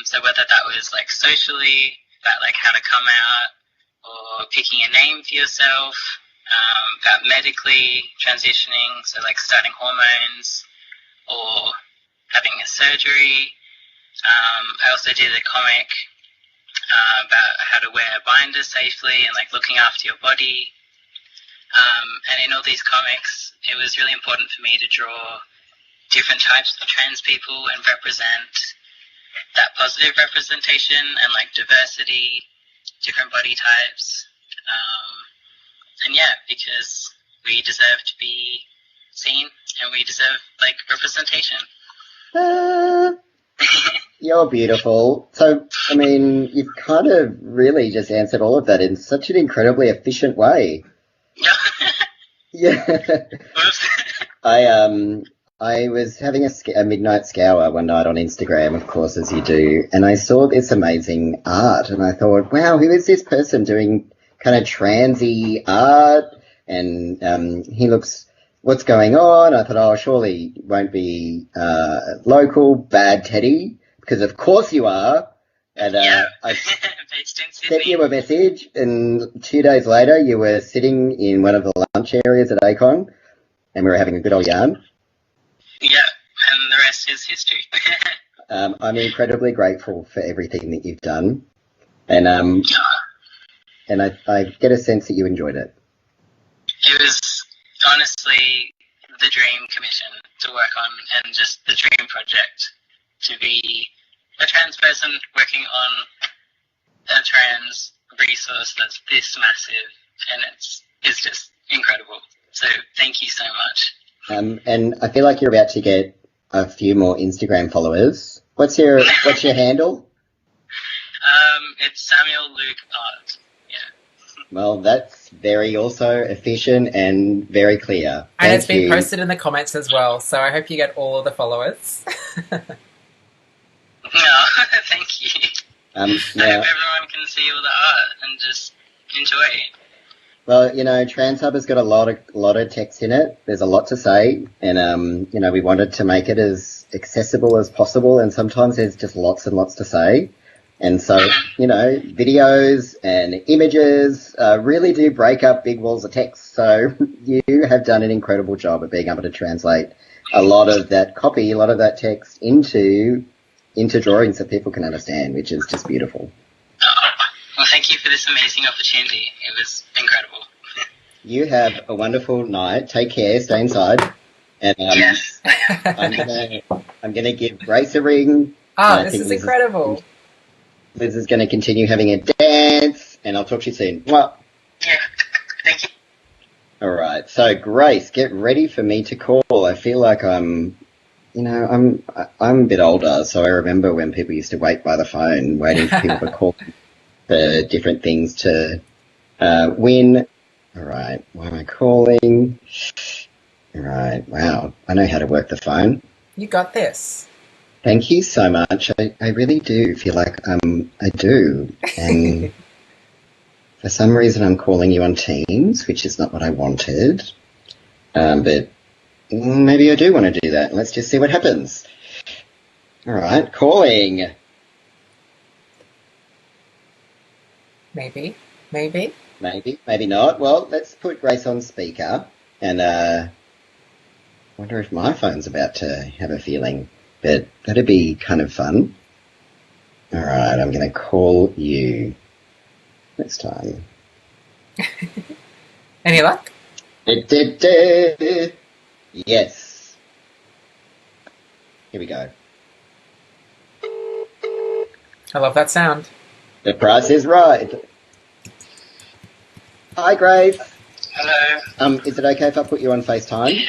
So whether that was like socially, about like how to come out, or picking a name for yourself, about medically transitioning, so like starting hormones or having a surgery. I also did a comic about how to wear a binder safely and like looking after your body. And in all these comics, it was really important for me to draw different types of trans people and represent that positive representation and like diversity, different body types. And yeah, because we deserve to be seen and we deserve like representation. You're beautiful. So, I mean, you've kind of really just answered all of that in such an incredibly efficient way. Yeah. I was having a midnight scour one night on Instagram, of course, as you do, and I saw this amazing art, and I thought, wow, who is this person doing kind of transy art? And he looks, what's going on? I thought, oh, surely it won't be local bad Teddy, because of course you are. And I sent you a message, and 2 days later you were sitting in one of the lunch areas at Acon, and we were having a good old yarn. Yeah, and the rest is history. I'm incredibly grateful for everything that you've done, and I get a sense that you enjoyed it. It was honestly the dream commission to work on, and just the dream project to be a trans person working on a trans resource that's this massive, and it's just incredible. So thank you so much. And I feel like you're about to get a few more Instagram followers. What's your handle? It's Samuel Luke Art. Yeah. Well, that's very also efficient and very clear. And it's been posted in the comments as well, so I hope you get all of the followers. No, thank you. I hope everyone can see all the art and just enjoy it. Well, TransHub has got a lot of text in it. There's a lot to say, and we wanted to make it as accessible as possible. And sometimes there's just lots and lots to say, and so videos and images really do break up big walls of text. So you have done an incredible job at being able to translate a lot of that copy, a lot of that text into drawings that people can understand, which is just beautiful. Well, thank you for this amazing opportunity. It was incredible. You have a wonderful night. Take care. Stay inside. And yes. I'm gonna give Grace a ring. Oh, this is incredible. Liz is going to continue having a dance, and I'll talk to you soon. Well. Yeah. Thank you. All right. So, Grace, get ready for me to call. I feel like I'm a bit older, so I remember when people used to wait by the phone, waiting for people to call for different things to win. All right. Why am I calling? All right. Wow. I know how to work the phone. You got this. Thank you so much. I really do feel like I do. And for some reason I'm calling you on Teams, which is not what I wanted. But maybe I do want to do that. Let's just see what happens. All right, calling. Maybe. Maybe not. Well, let's put Grace on speaker, and wonder if my phone's about to have a feeling. But that'd be kind of fun. All right, I'm going to call you next time. Any luck? Yes. Here we go. I love that sound. The price is right. Hi, Grace. Hello. Is it okay if I put you on FaceTime?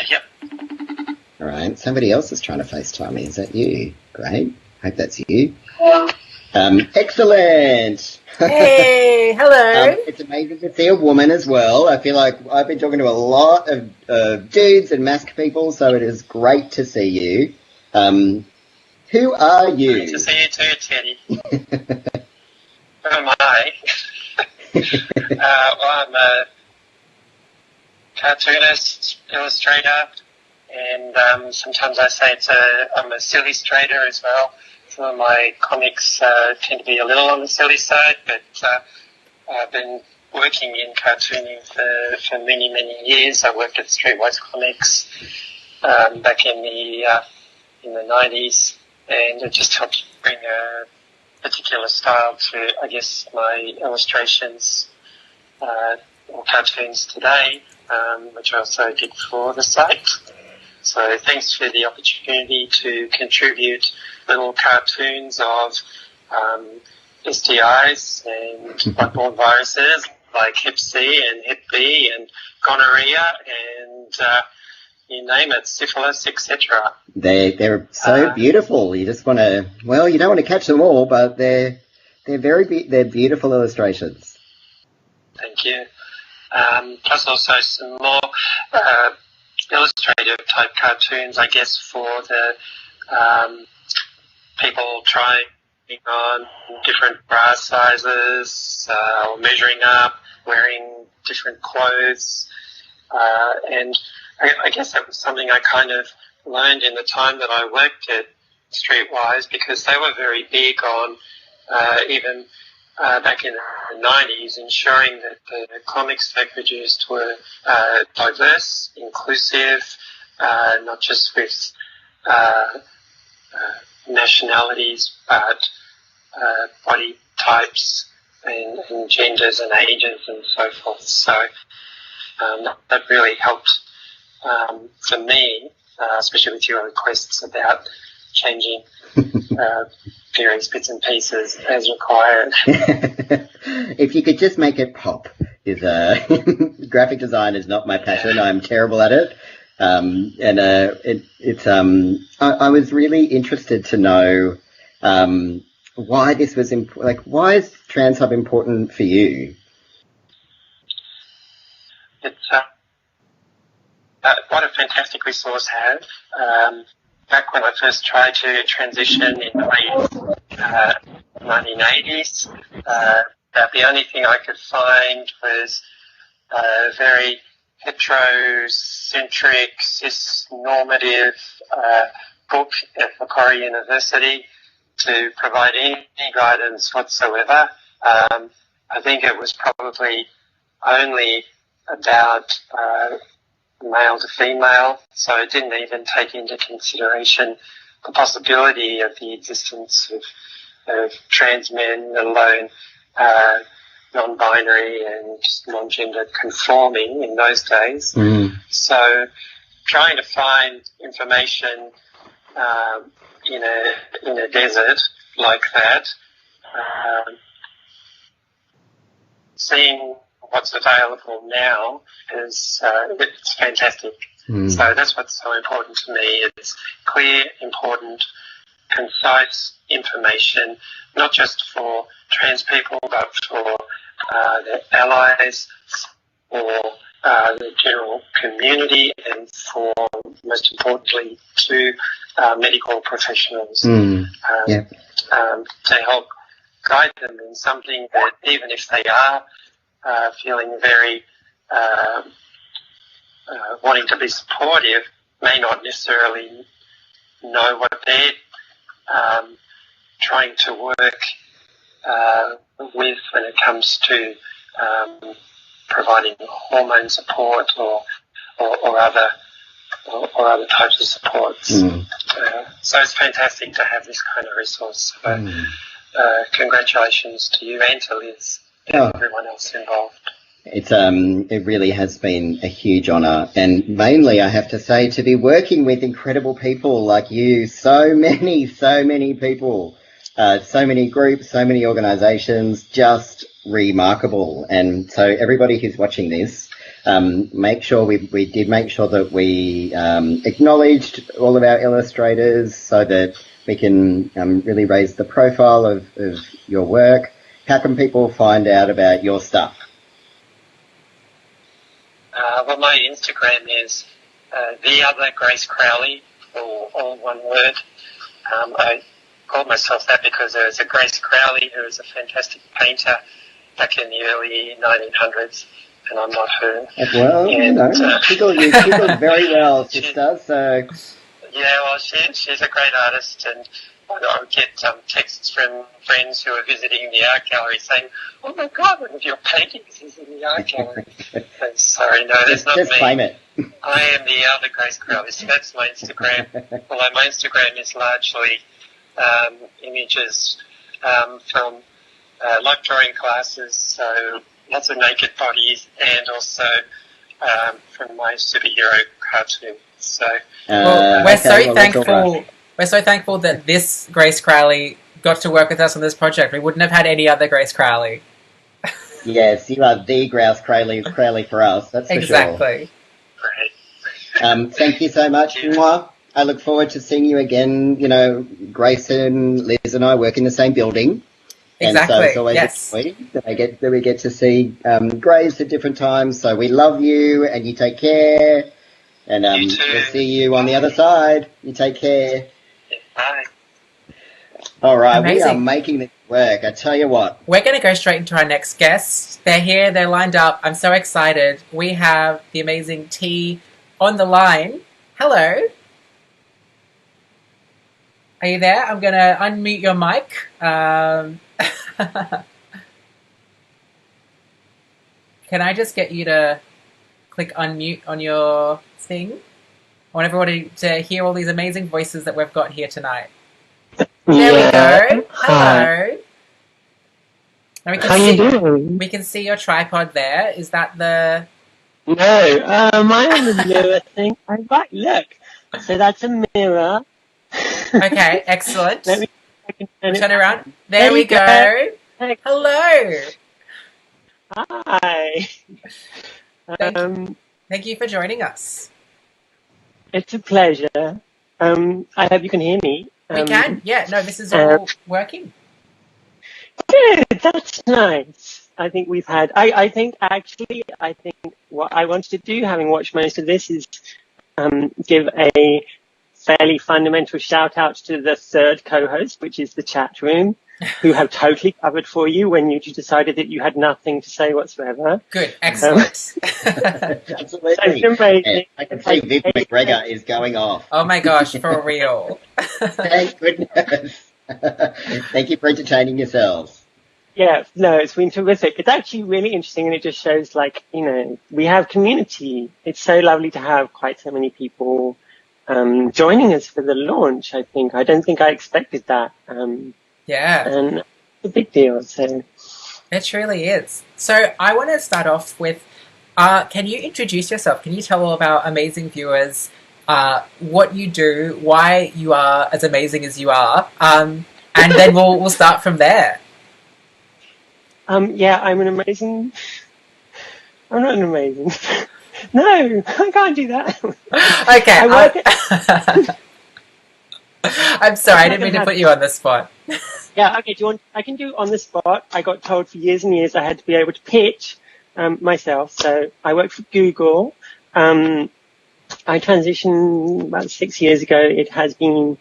Yep. All right. Somebody else is trying to FaceTime me. Is that you? Great. Hope that's you. Excellent. Hey, hello. It's amazing to see a woman as well. I feel like I've been talking to a lot of dudes and mask people, so it is great to see you. Who are you? Great to see you too, Teddy. Who am I? Well, I'm a cartoonist, illustrator, and sometimes I say I'm a silly illustrator as well. Some of my comics tend to be a little on the silly side, but I've been working in cartooning for many, many years. I worked at Streetwise Comics back in the 90s, and it just helped bring a particular style to, I guess, my illustrations or cartoons today, which I also did for the site. So thanks for the opportunity to contribute little cartoons of STIs and bloodborne viruses like Hep C and Hep B and gonorrhea and you name it, syphilis, etc. They're so beautiful. You just want to, well, you don't want to catch them all, but they're they're beautiful illustrations. Thank you. Plus also some more illustrative type cartoons, I guess, for the people trying on different bra sizes, or measuring up, wearing different clothes, and I guess that was something I kind of learned in the time that I worked at Streetwise, because they were very big on even back in the 90s, ensuring that the comics they produced were diverse, inclusive, not just with nationalities, but body types and genders and ages and so forth. So that really helped for me, especially with your requests about changing various bits and pieces as required. If you could just make it pop, is graphic design is not my passion. I'm terrible at it. I was really interested to know why this was why is TransHub important for you? It's what a fantastic resource have. Back when I first tried to transition in the late 1980s, the only thing I could find was a very heterocentric, cis-normative book at Macquarie University to provide any guidance whatsoever. I think it was probably only about male to female, so it didn't even take into consideration the possibility of the existence of trans men, let alone non-binary and non-gender conforming in those days. So trying to find information in a desert like that, seeing what's available now is it's fantastic. So that's what's so important to me. It's clear, important, concise information, not just for trans people, but for their allies, for the general community, and for, most importantly, to medical professionals to help guide them in something that, even if they are feeling very wanting to be supportive, may not necessarily know what they're trying to work with when it comes to providing hormone support or other types of supports. So it's fantastic to have this kind of resource. So, congratulations to you and to Liz and everyone else involved. It really has been a huge honour, and mainly I have to say to be working with incredible people like you, so many people, so many groups, so many organisations, just remarkable. And so everybody who's watching this, make sure we did make sure that we acknowledged all of our illustrators so that we can really raise the profile of your work. How can people find out about your stuff? Well, my Instagram is the other Grace Crowley, all one word. I called myself that because there was a Grace Crowley who was a fantastic painter back in the early 1900s, and I'm not her. Well, and, she does very well, sister. So yeah, well, she's a great artist, and I would get texts from friends who are visiting the art gallery saying, "Oh my God, one of your paintings is in the art gallery." Sorry, no, that's not just me. claim it. I am the other Grace Crowley, so that's my Instagram. Although my Instagram is largely images from life drawing classes, so lots of naked bodies, and also from my superhero cartoon. So we're so thankful that this Grace Crowley got to work with us on this project. We wouldn't have had any other Grace Crowley. Yes, you are the Grouse Crowley for us, that's for exactly. sure. Thank you so much. Mwah. I look forward to seeing you again. You know, Grace and Liz and I work in the same building. Exactly. And so it's always yes. a joy that we get to see Grace at different times. So we love you, and you take care. And we'll see you on the other side. You take care. Bye. All right, Amazing. We are making this work. I tell you what. We're going to go straight into our next guest. They're here. They're lined up. I'm so excited. We have the amazing T on the line. Hello. Are you there? I'm going to unmute your mic. Can I just get you to click unmute on your thing? I want everybody to hear all these amazing voices that we've got here tonight. There we go. Hello. And we can How you doing? We can see your tripod there. Is that the... No, mine on the mirror thing. Right, look. So that's a mirror. Okay, excellent. Let me turn around. There we go. Hello. Hi. Thank you for joining us. It's a pleasure. I hope you can hear me. We can. Yeah, no, this is all working. Good, that's nice. I think we've had, I think what I wanted to do, having watched most of this, is give a fairly fundamental shout out to the third co-host, which is the chat room, who have totally covered for you when you decided that you had nothing to say whatsoever. Good, excellent. Absolutely. Yeah, I can see Viv McGregor is going off. Oh my gosh, for real. Thank goodness. Thank you for entertaining yourselves. Yeah, no, it's been terrific. It's actually really interesting, and it just shows, like, you know, we have community. It's so lovely to have quite so many people joining us for the launch, I think. I don't think I expected that. Yeah. And it's a big deal, so. It truly is. So I want to start off with, can you introduce yourself? Can you tell all of our amazing viewers what you do, why you are as amazing as you are, and then we'll start from there. Yeah, I'm not an amazing. No, I can't do that. Okay. I'm sorry, I didn't mean to put you on the spot. Yeah, okay, I can do on the spot. I got told for years and years I had to be able to pitch myself. So I work for Google. I transitioned about 6 years ago. It has been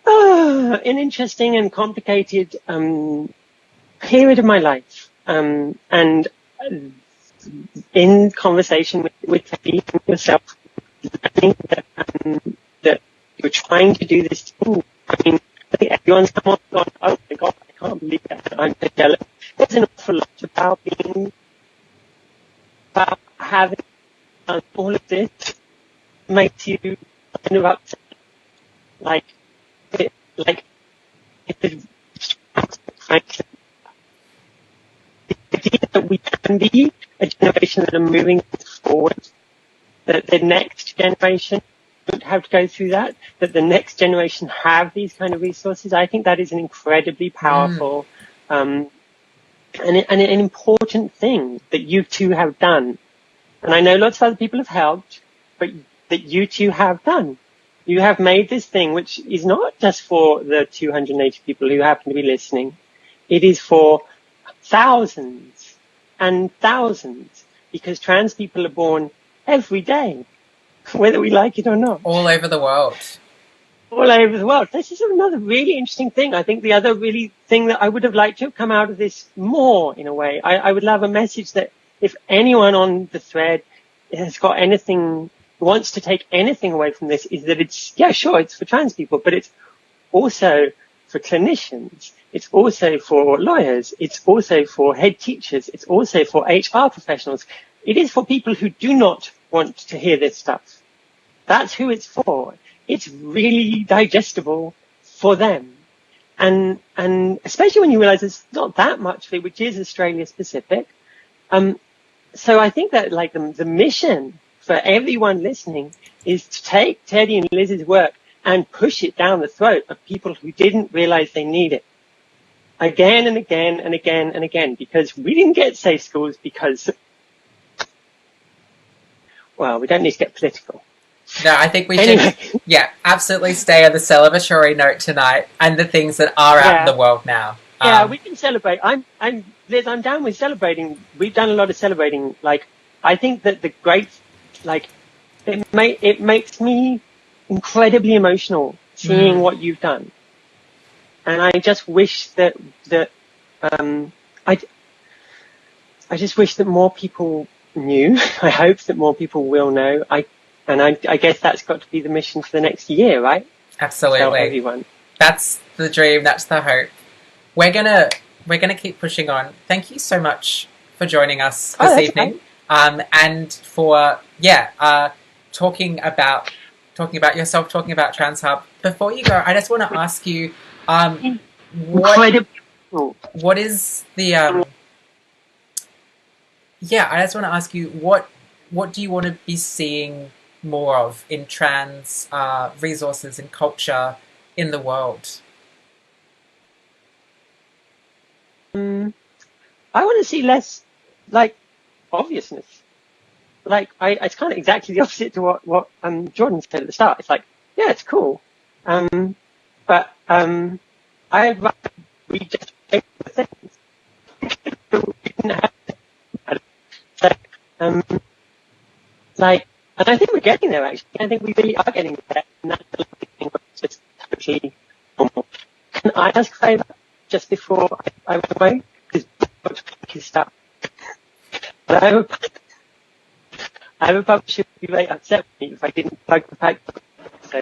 an interesting and complicated period of my life. And in conversation with Teddy and yourself, I think that you're trying to do this thing. I mean, I think everyone's come on and gone, oh my God, I can't believe that. I'm so jealous. There's an awful lot about having done all of this makes you kind of upset. The idea that we can be a generation that are moving forward, that the next generation don't have to go through that the next generation have these kind of resources. I think that is an incredibly powerful and an important thing that you two have done. And I know lots of other people have helped, but that you two have done. You have made this thing, which is not just for the 280 people who happen to be listening. It is for thousands and thousands, because trans people are born every day, whether we like it or not. All over the world. All over the world. This is another really interesting thing. I think the other really thing that I would have liked to have come out of this more, in a way, I would love a message that if anyone on the thread has got anything, wants to take anything away from this, is that it's, yeah, sure, it's for trans people, but it's also for clinicians. It's also for lawyers. It's also for head teachers. It's also for HR professionals. It is for people who do not want to hear this stuff. That's who it's for. It's really digestible for them. And especially when you realize there's not that much of it, which is Australia specific. So I think that, like, the mission for everyone listening is to take Teddy and Liz's work and push it down the throat of people who didn't realize they need it. Again and again and again and again, because we didn't get safe schools because, well, we don't need to get political. No, I think we Anyway. should, absolutely stay on the celebratory note tonight and the things that are out in the world now. Yeah, we can celebrate. Liz, I'm down with celebrating. We've done a lot of celebrating. Like, I think that the great, like, it makes me incredibly emotional seeing what you've done. And I just wish that I just wish that more people knew. I hope that more people will know. I guess that's got to be the mission for the next year, right? Absolutely. Tell everyone. That's the dream. That's the hope. We're gonna keep pushing on. Thank you so much for joining us this evening, and for talking about yourself, talking about TransHub. Before you go, I just want to ask you, what is the I just want to ask you what do you want to be seeing more of in trans resources and culture in the world? I want to see less, like, obviousness. Like, it's kind of exactly the opposite to what Jordan said at the start. It's like, yeah, it's cool. But I'd rather we just take the things. And I think we're getting there, actually. I think we really are getting there. And that's the thing that's just totally normal. Can I ask a favour just before I went away? Because his stuff. But I have a publisher who would be very upset with me if I didn't plug the fact. So.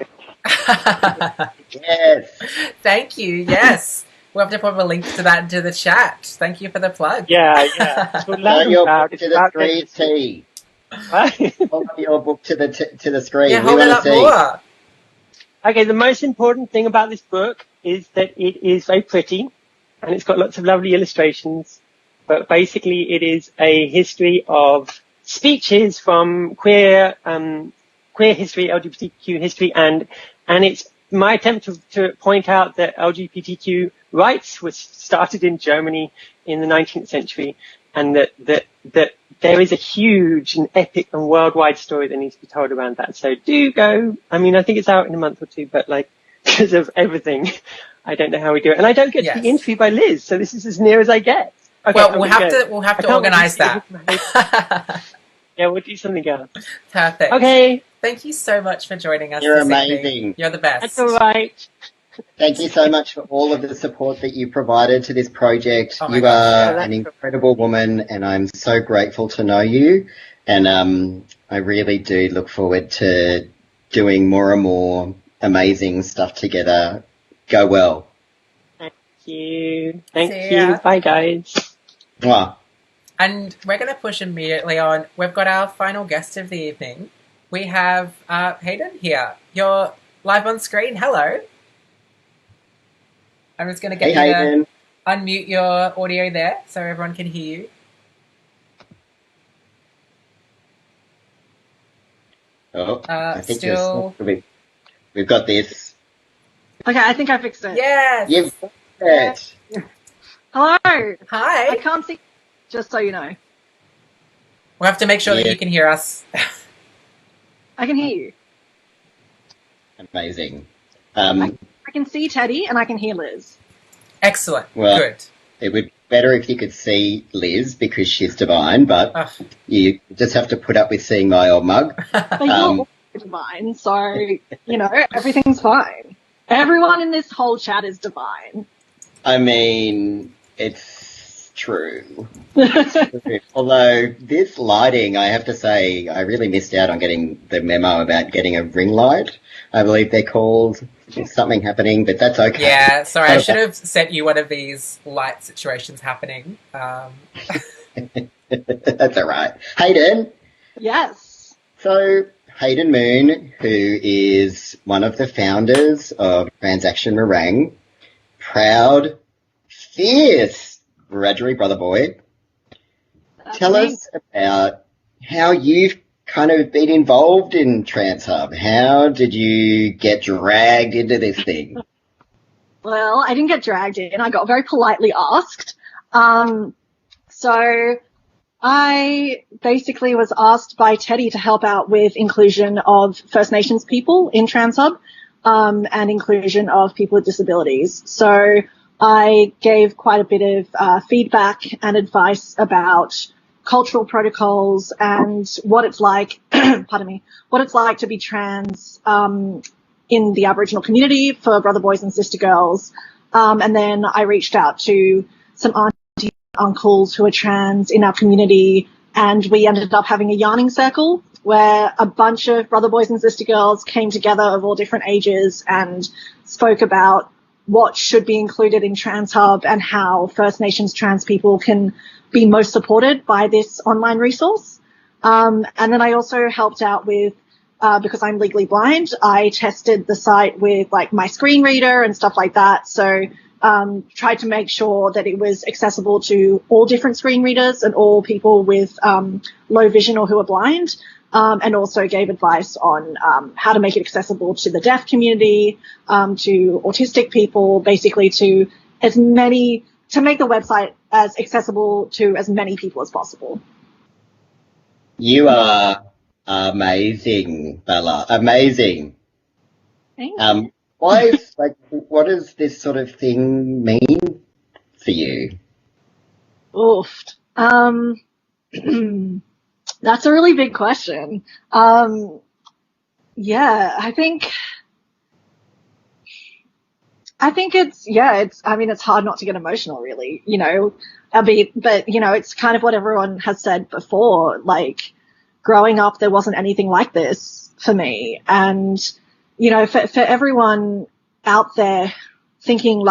Yes. Thank you. Yes. We'll have to put a link to that into the chat. Thank you for the plug. Yeah. So your book to the screen, T. Hold up your book to the screen. Yeah, hold it up more. Okay, the most important thing about this book is that it is very pretty, and it's got lots of lovely illustrations. But basically, it is a history of speeches from queer history, LGBTQ history, and it's my attempt to point out that LGBTQ rights was started in Germany in the 19th century, and that there is a huge and epic and worldwide story that needs to be told around that. So do go. I mean, I think it's out in a month or two, but like, because of everything, I don't know how we do it. And I don't get to be interviewed by Liz, so this is as near as I get. Okay, well, we'll have to organise that. Yeah, we'll do something else. Perfect. Okay. Thank you so much for joining us. You're this amazing. evening. You're the best. That's all right. Thank you so much for all of the support that you provided to this project. Oh you are an incredible woman, and I'm so grateful to know you. And I really do look forward to doing more and more amazing stuff together. Go well. Thank you. Thank you. Bye, guys. Mwah. And we're going to push immediately on. We've got our final guest of the evening. We have Hayden here. You're live on screen. Hello. I'm just going to get you to unmute your audio there so everyone can hear you. Oh, I think we've got this. Okay, I think I fixed it. Yes. You've got it. Hello. Hi. I can't see, just so you know. We'll have to make sure that you can hear us. I can hear you. Amazing. I can see Teddy and I can hear Liz. Excellent. Well, good. It would be better if you could see Liz because she's divine, but you just have to put up with seeing my old mug. But you're all divine, so, you know, everything's fine. Everyone in this whole chat is divine. I mean, it's true. Although this lighting, I have to say, I really missed out on getting the memo about getting a ring light. I believe they're called. There's something happening, but that's okay. Yeah, sorry, I should have sent you one of these light situations happening. That's all right. Hayden? Yes. So, Hayden Moon, who is one of the founders of Transaction Meringue, proud, fierce Wiradjuri brother boy. Tell us about how you've kind of been involved in TransHub. How did you get dragged into this thing? Well, I didn't get dragged in. I got very politely asked. So I basically was asked by Teddy to help out with inclusion of First Nations people in TransHub, and inclusion of people with disabilities. So I gave quite a bit of feedback and advice about cultural protocols and what it's like, pardon me, what it's like to be trans in the Aboriginal community for brother boys and sister girls. And then I reached out to some aunties and uncles who are trans in our community, and we ended up having a yarning circle where a bunch of brother boys and sister girls came together of all different ages and spoke about what should be included in TransHub and how First Nations trans people can be most supported by this online resource. And then I also helped out with, because I'm legally blind, I tested the site with like my screen reader and stuff like that. So tried to make sure that it was accessible to all different screen readers and all people with low vision or who are blind. And also gave advice on how to make it accessible to the deaf community, to autistic people, basically to make the website as accessible to as many people as possible. You are amazing, Bella. Amazing. Thank you. What does this sort of thing mean for you? Oof. That's a really big question. Yeah, I think it's hard not to get emotional, really, but it's kind of what everyone has said before, like growing up, there wasn't anything like this for me. And, for everyone out there thinking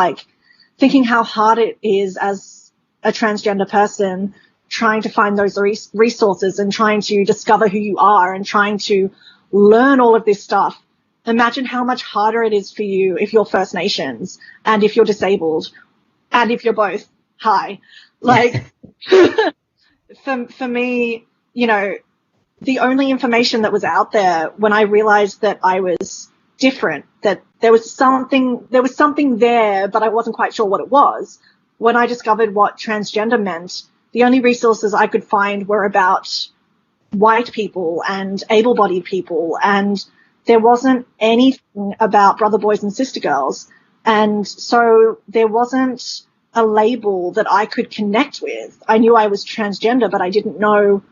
how hard it is as a transgender person, trying to find those resources and trying to discover who you are and trying to learn all of this stuff. Imagine how much harder it is for you if you're First Nations and if you're disabled and if you're both. Hi. Like, for me, the only information that was out there when I realized that I was different, that there was something there, but I wasn't quite sure what it was. When I discovered what transgender meant, the only resources I could find were about white people and able-bodied people, and there wasn't anything about brother boys and sister girls. And so there wasn't a label that I could connect with. I knew I was transgender, but I didn't know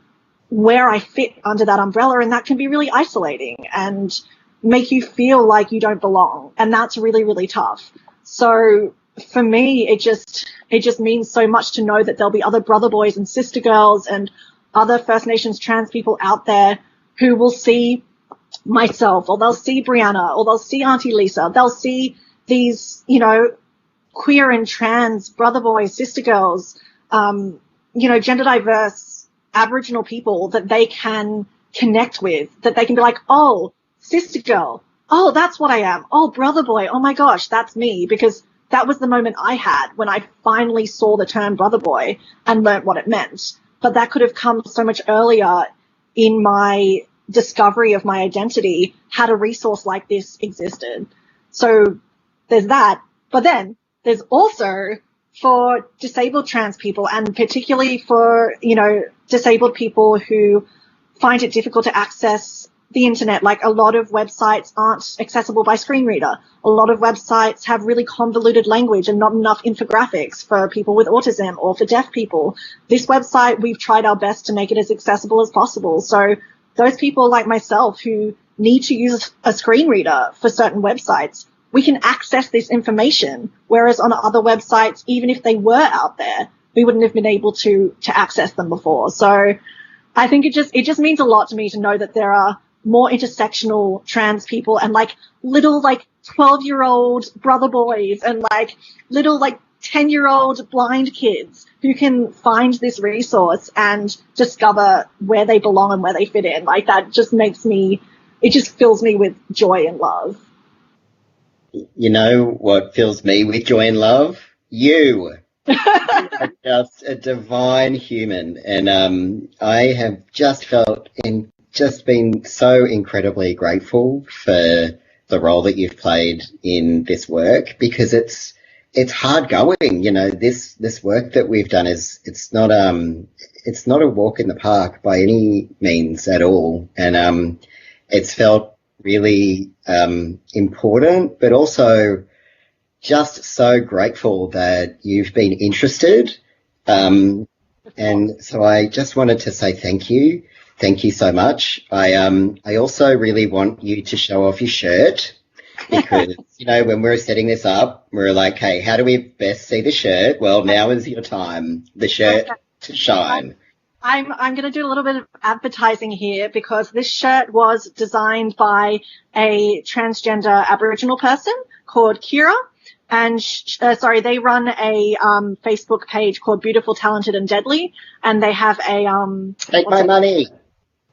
where I fit under that umbrella, and that can be really isolating and make you feel like you don't belong, and that's really, really tough. So for me, it just means so much to know that there'll be other brother boys and sister girls and other First Nations trans people out there who will see myself, or they'll see Brianna, or they'll see Auntie Lisa. They'll see these, queer and trans brother boys, sister girls, gender diverse Aboriginal people that they can connect with, that they can be like, oh, sister girl, oh, that's what I am. Oh, brother boy, oh my gosh, that's me. Because that was the moment I had when I finally saw the term brother boy and learnt what it meant. But that could have come so much earlier in my discovery of my identity had a resource like this existed. So there's that. But then there's also for disabled trans people, and particularly for, disabled people who find it difficult to access the internet. Like, a lot of websites aren't accessible by screen reader. A lot of websites have really convoluted language and not enough infographics for people with autism or for deaf people. This website, we've tried our best to make it as accessible as possible. So those people like myself who need to use a screen reader for certain websites, we can access this information, whereas on other websites, even if they were out there, we wouldn't have been able to access them before. So I think it just means a lot to me to know that there are more intersectional trans people and little 12-year-old brother boys and little 10-year-old blind kids who can find this resource and discover where they belong and where they fit in. That just it just fills me with joy and love. You know what fills me with joy and love? You. Are just a divine human, and I have just been so incredibly grateful for the role that you've played in this work, because it's it's hard going. You know, this work that we've done it's not a walk in the park by any means at all, and it's felt really important, but also just so grateful that you've been interested. And so I just wanted to say thank you. Thank you so much. I also really want you to show off your shirt because, you know, when we were setting this up, we were like, hey, how do we best see the shirt? Well, now is your time, the shirt to shine. I'm going to do a little bit of advertising here because this shirt was designed by a transgender Aboriginal person called Kira. And they run a Facebook page called Beautiful, Talented and Deadly, and they have a take my money.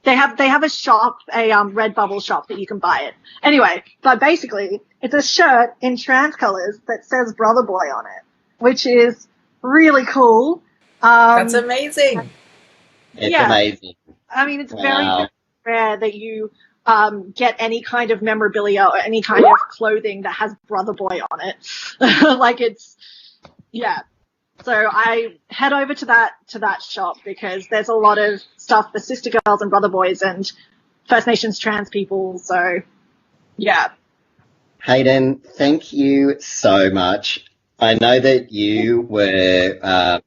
They have a shop, a Redbubble shop that you can buy it. Anyway, but basically it's a shirt in trans colors that says Brother Boy on it, which is really cool. That's amazing. It's amazing. I mean, it's very, very rare that you get any kind of memorabilia or any kind of clothing that has Brother Boy on it. Like So I head over to that shop because there's a lot of stuff for sister girls and brother boys and First Nations trans people. So yeah. Hayden, thank you so much. I know that you were,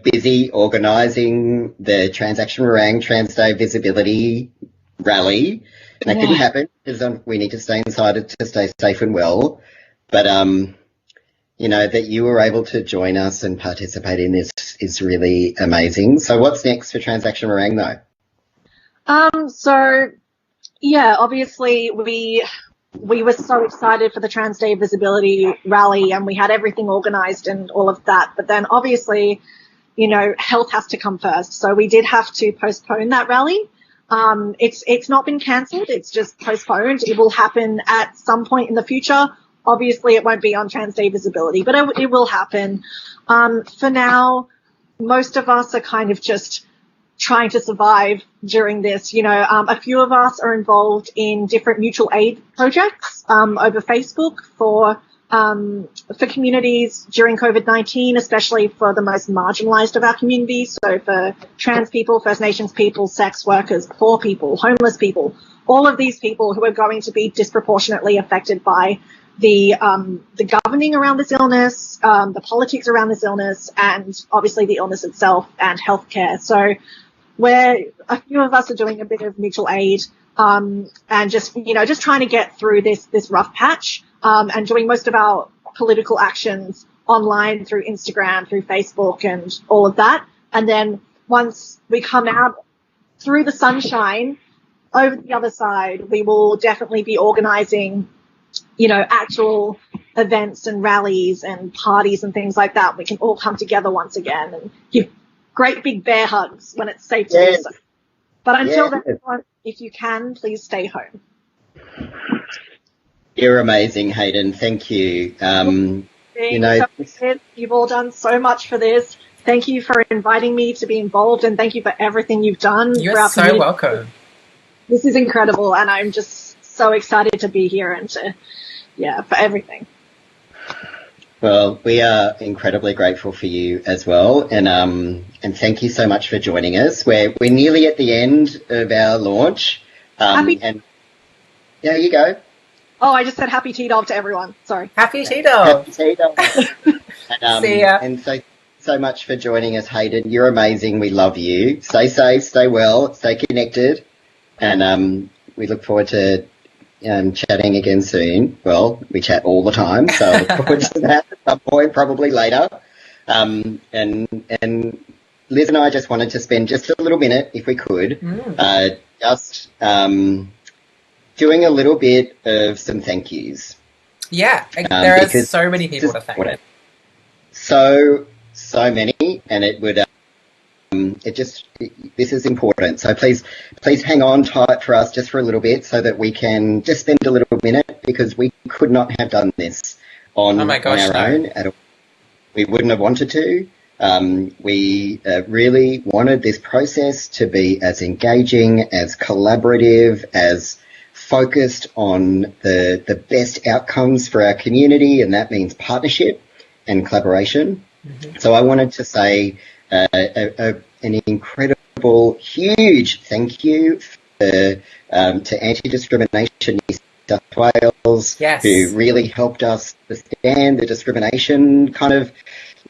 busy organising the Transaction Meringue Trans Day Visibility Rally. And that couldn't happen because we need to stay inside to stay safe and well. But, that you were able to join us and participate in this is really amazing. So what's next for Transaction Meringue though? Obviously we were so excited for the Trans Day Visibility Rally and we had everything organised and all of that. But then obviously, health has to come first. So we did have to postpone that rally. It's not been cancelled. It's just postponed. It will happen at some point in the future. Obviously, it won't be on Trans Day Visibility, but it will happen. For now, most of us are kind of just trying to survive during this. A few of us are involved in different mutual aid projects over Facebook for communities during COVID-19, especially for the most marginalized of our communities. So for trans people, First Nations people, sex workers, poor people, homeless people, all of these people who are going to be disproportionately affected by the governing around this illness, the politics around this illness, and obviously the illness itself and healthcare. So a few of us are doing a bit of mutual aid, and just trying to get through this rough patch, and doing most of our political actions online through Instagram, through Facebook and all of that. And then once we come out through the sunshine over the other side, we will definitely be organizing actual events and rallies and parties and things like that. We can all come together once again and give great big bear hugs when it's safe to do so. But until then, if you can, please stay home. You're amazing, Hayden. Thank you. You've all done so much for this. Thank you for inviting me to be involved, and thank you for everything you've done. You're so welcome. This is incredible, and I'm just so excited to be here and for everything. Well, we are incredibly grateful for you as well, and thank you so much for joining us. We're nearly at the end of our launch, and there you go. Oh, I just said happy T-Dog to everyone. Sorry. Happy T-Dog. Happy T-Dog. See ya. And so much for joining us, Hayden. You're amazing. We love you. Stay safe, stay well, stay connected, and we look forward to chatting again soon. Well, we chat all the time, so I look forward to that at some point, probably later. And Liz and I just wanted to spend just a little minute, if we could, doing a little bit of some thank yous. Yeah, there are so many people to thank. So many, and it would. This is important. So please hang on tight for us just for a little bit, so that we can just spend a little minute, because we could not have done this on our own at all. We wouldn't have wanted to. We really wanted this process to be as engaging, as collaborative, as focused on the best outcomes for our community, and that means partnership. and collaboration. So I wanted to say an incredible, huge thank you to Anti-Discrimination New South Wales, who really helped us understand the discrimination kind of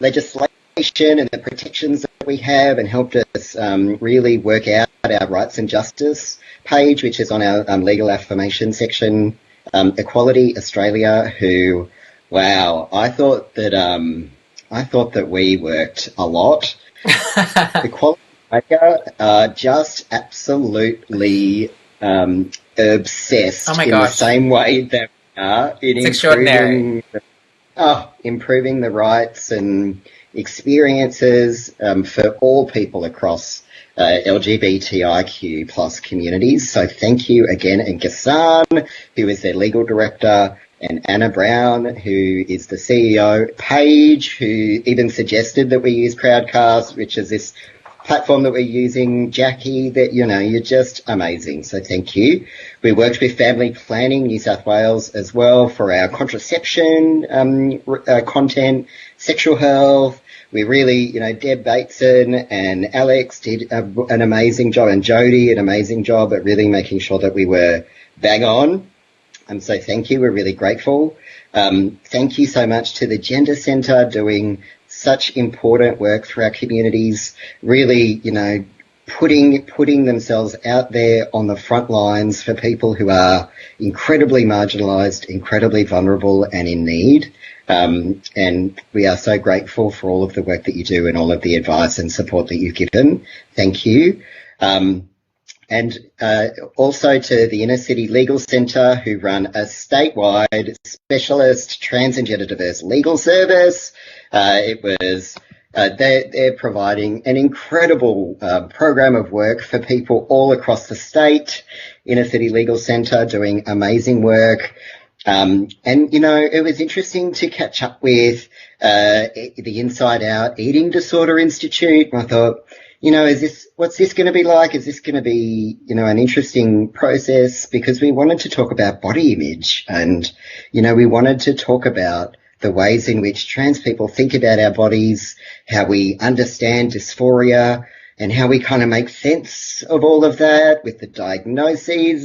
legislation and the protections that we have, and helped us really work out our rights and justice page, which is on our legal affirmation section. Equality Australia, who, wow, I thought that we worked a lot. Equality Australia, just absolutely obsessed in the same way that we are in improving the rights and experiences for all people across LGBTIQ plus communities. So thank you again, and Gassan, who is their legal director, and Anna Brown, who is the CEO, Paige, who even suggested that we use Crowdcast, which is this platform that we're using, Jackie, that, you know, you're just amazing. So thank you. We worked with Family Planning New South Wales as well for our contraception content, sexual health. We really, you know, Deb Bateson and Alex did an amazing job, and Jodie an amazing job at really making sure that we were bang on. So thank you. We're really grateful. Thank you so much to the Gender Centre doing such important work for our communities, really, you know, putting themselves out there on the front lines for people who are incredibly marginalised, incredibly vulnerable and in need. And we are so grateful for all of the work that you do and all of the advice and support that you've given. Thank you. And also to the Inner City Legal Centre, who run a statewide specialist trans and gender diverse legal service. They're providing an incredible program of work for people all across the state. Inner City Legal Centre doing amazing work. And, you know, it was interesting to catch up with the Inside Out Eating Disorder Institute. I thought, you know, what's this going to be like? Is this going to be, you know, an interesting process? Because we wanted to talk about body image, and, you know, we wanted to talk about the ways in which trans people think about our bodies, how we understand dysphoria, and how we kind of make sense of all of that with the diagnoses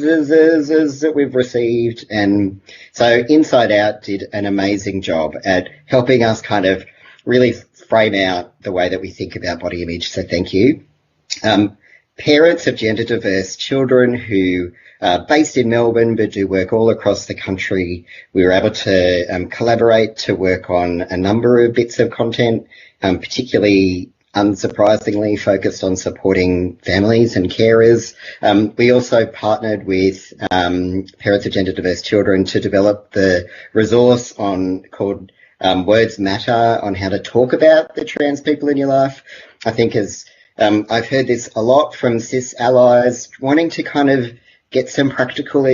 that we've received. And so Inside Out did an amazing job at helping us kind of really frame out the way that we think about body image. So thank you. Parents of gender diverse children who are based in Melbourne but do work all across the country, we were able to collaborate to work on a number of bits of content, particularly unsurprisingly focused on supporting families and carers. We also partnered with Parents of Gender Diverse Children to develop the resource called Words Matter, on how to talk about the trans people in your life. I think I've heard this a lot from cis allies wanting to kind of get some practical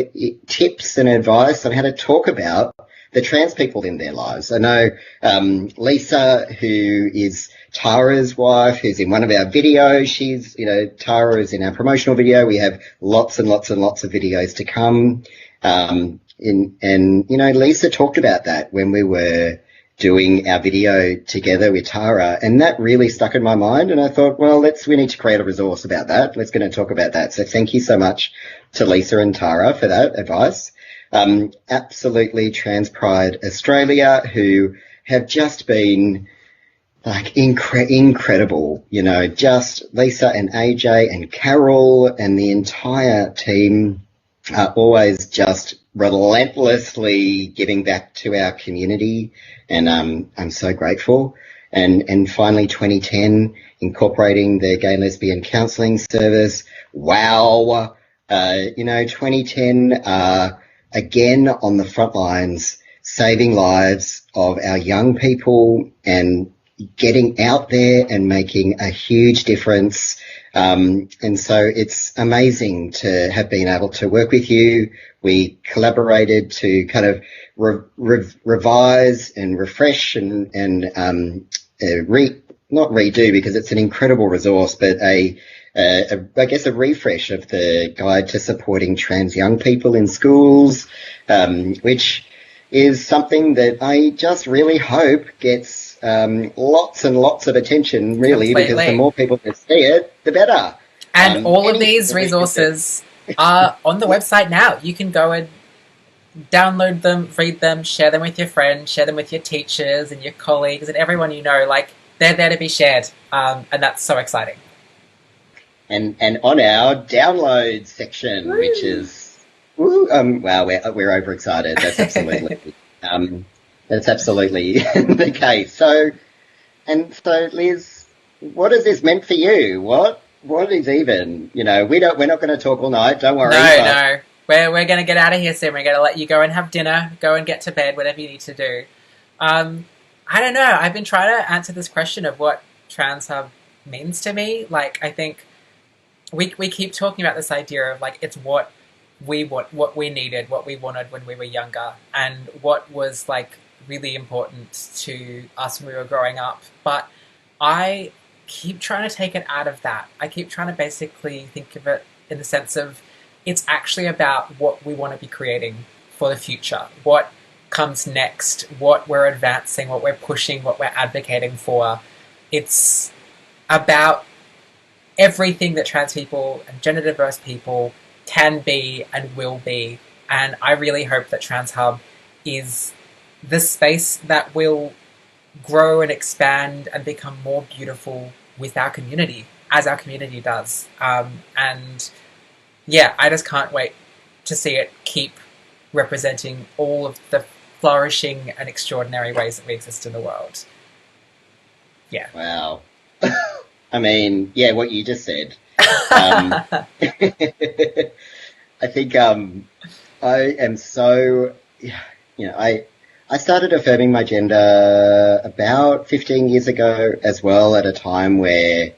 tips and advice on how to talk about the trans people in their lives. I know Lisa, who is Tara's wife, who's in one of our videos. Tara is in our promotional video. We have lots and lots and lots of videos to come. Lisa talked about that when we were doing our video together with Tara, and that really stuck in my mind. And I thought, well, we need to create a resource about that. Let's going to talk about that. So thank you so much to Lisa and Tara for that advice. Absolutely Trans Pride Australia, who have just been like incredible, just Lisa and AJ and Carol and the entire team are always just relentlessly giving back to our community, and I'm so grateful. And finally, 2010, incorporating the gay and lesbian counselling service. Wow. 2010, again on the front lines, saving lives of our young people and getting out there and making a huge difference. And so it's amazing to have been able to work with you. We collaborated to kind of revise and refresh and not redo, because it's an incredible resource, but I guess a refresh of the guide to supporting trans young people in schools, which is something that I just really hope gets lots and lots of attention, really, because the Completely. more people that see it, the better. And all of anything these that we can do. resources are on the website now. You can go and download them, read them, share them with your friends, share them with your teachers and your colleagues and everyone you know. Like, they're there to be shared, and that's so exciting. And on our download section, which is wow, we're overexcited. That's absolutely the case. So Liz, what has this meant for you? What is even? We're not going to talk all night. Don't worry. No. We're going to get out of here soon. We're going to let you go and have dinner, go and get to bed, whatever you need to do. I don't know. I've been trying to answer this question of what TransHub means to me. Like, I think we keep talking about this idea of, like, it's what we want, what we needed, what we wanted when we were younger, and what was, like, really important to us when we were growing up. But I keep trying to take it out of that. I keep trying to basically think of it in the sense of, it's actually about what we want to be creating for the future, what comes next, what we're advancing, what we're pushing, what we're advocating for. It's about everything that trans people and gender diverse people can be and will be. And I really hope that TransHub is the space that will grow and expand and become more beautiful with our community, as our community does. And yeah, I just can't wait to see it keep representing all of the flourishing and extraordinary ways that we exist in the world. Yeah. Wow. I mean, yeah, what you just said. I think I am so, I started affirming my gender about 15 years ago as well, at a time where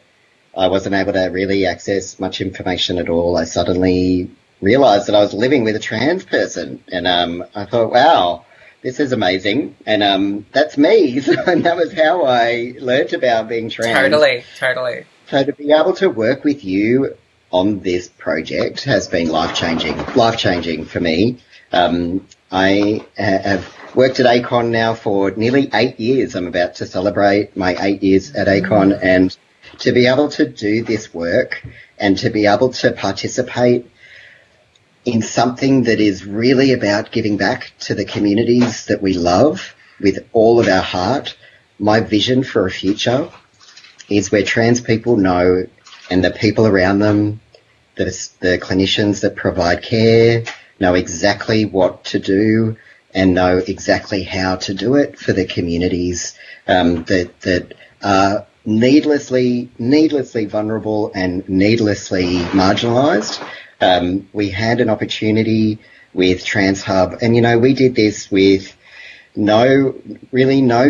I wasn't able to really access much information at all. I suddenly realised that I was living with a trans person, and I thought, wow, this is amazing, and that's me. And that was how I learnt about being trans. Totally. So to be able to work with you on this project has been life-changing for me. I have worked at ACON now for nearly 8 years. I'm about to celebrate my 8 years at ACON, and to be able to do this work and to be able to participate in something that is really about giving back to the communities that we love with all of our heart, my vision for a future is where trans people know, and the people around them, the clinicians that provide care, know exactly what to do and know exactly how to do it for the communities that are needlessly vulnerable and needlessly marginalised. We had an opportunity with TransHub, and we did this with no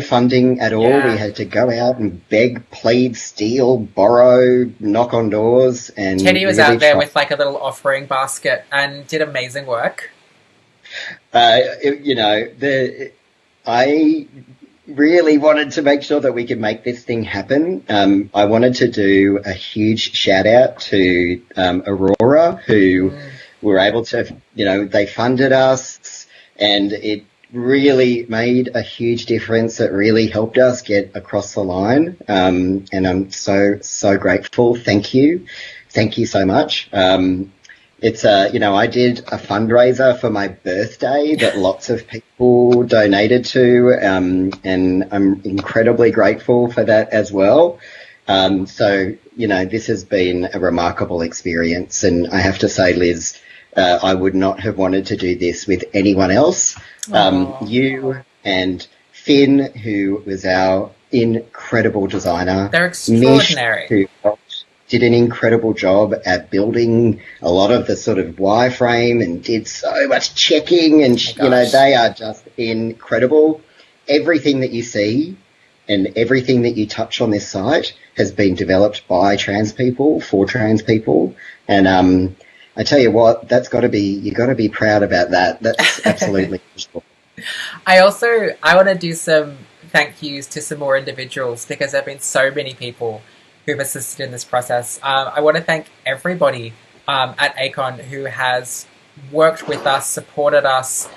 funding at all. Yeah. We had to go out and beg, plead, steal, borrow, knock on doors, and Teddy was really out there with like a little offering basket and did amazing work. I really wanted to make sure that we could make this thing happen. I wanted to do a huge shout out to Aurora, who were able to, they funded us, and it really made a huge difference. It really helped us get across the line, and I'm so grateful. Thank you so much. It's I did a fundraiser for my birthday that lots of people donated to, and I'm incredibly grateful for that as well. This has been a remarkable experience, and I have to say, Liz, I would not have wanted to do this with anyone else. You and Finn, who was our incredible designer. They're extraordinary. Mish, who did an incredible job at building a lot of the sort of wireframe and did so much checking, and they are just incredible. Everything that you see and everything that you touch on this site has been developed by trans people for trans people, and I tell you what, you got to be proud about that. That's absolutely cool. I want to do some thank yous to some more individuals, because there have been so many people who've assisted in this process. I want to thank everybody at ACON who has worked with us, supported us,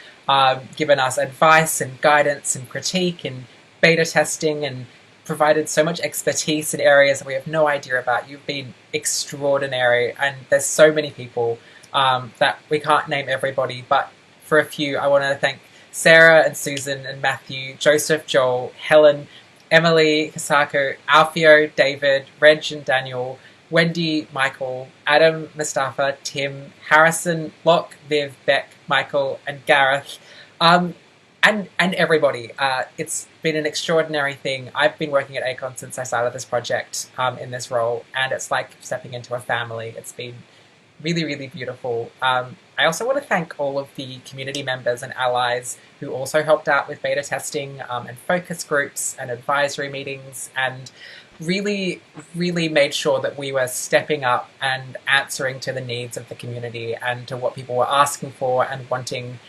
given us advice and guidance and critique, and beta testing and provided so much expertise in areas that we have no idea about. You've been extraordinary, and there's so many people that we can't name everybody, but for a few, I want to thank Sarah and Susan and Matthew, Joseph, Joel, Helen, Emily, Hisako, Alfio, David, Reg and Daniel, Wendy, Michael, Adam, Mustafa, Tim, Harrison, Locke, Viv, Beck, Michael, and Gareth, and everybody. It's been an extraordinary thing. I've been working at ACON since I started this project in this role, and it's like stepping into a family. It's been really, really beautiful. I also want to thank all of the community members and allies who also helped out with beta testing and focus groups and advisory meetings, and really, really made sure that we were stepping up and answering to the needs of the community and to what people were asking for and wanting.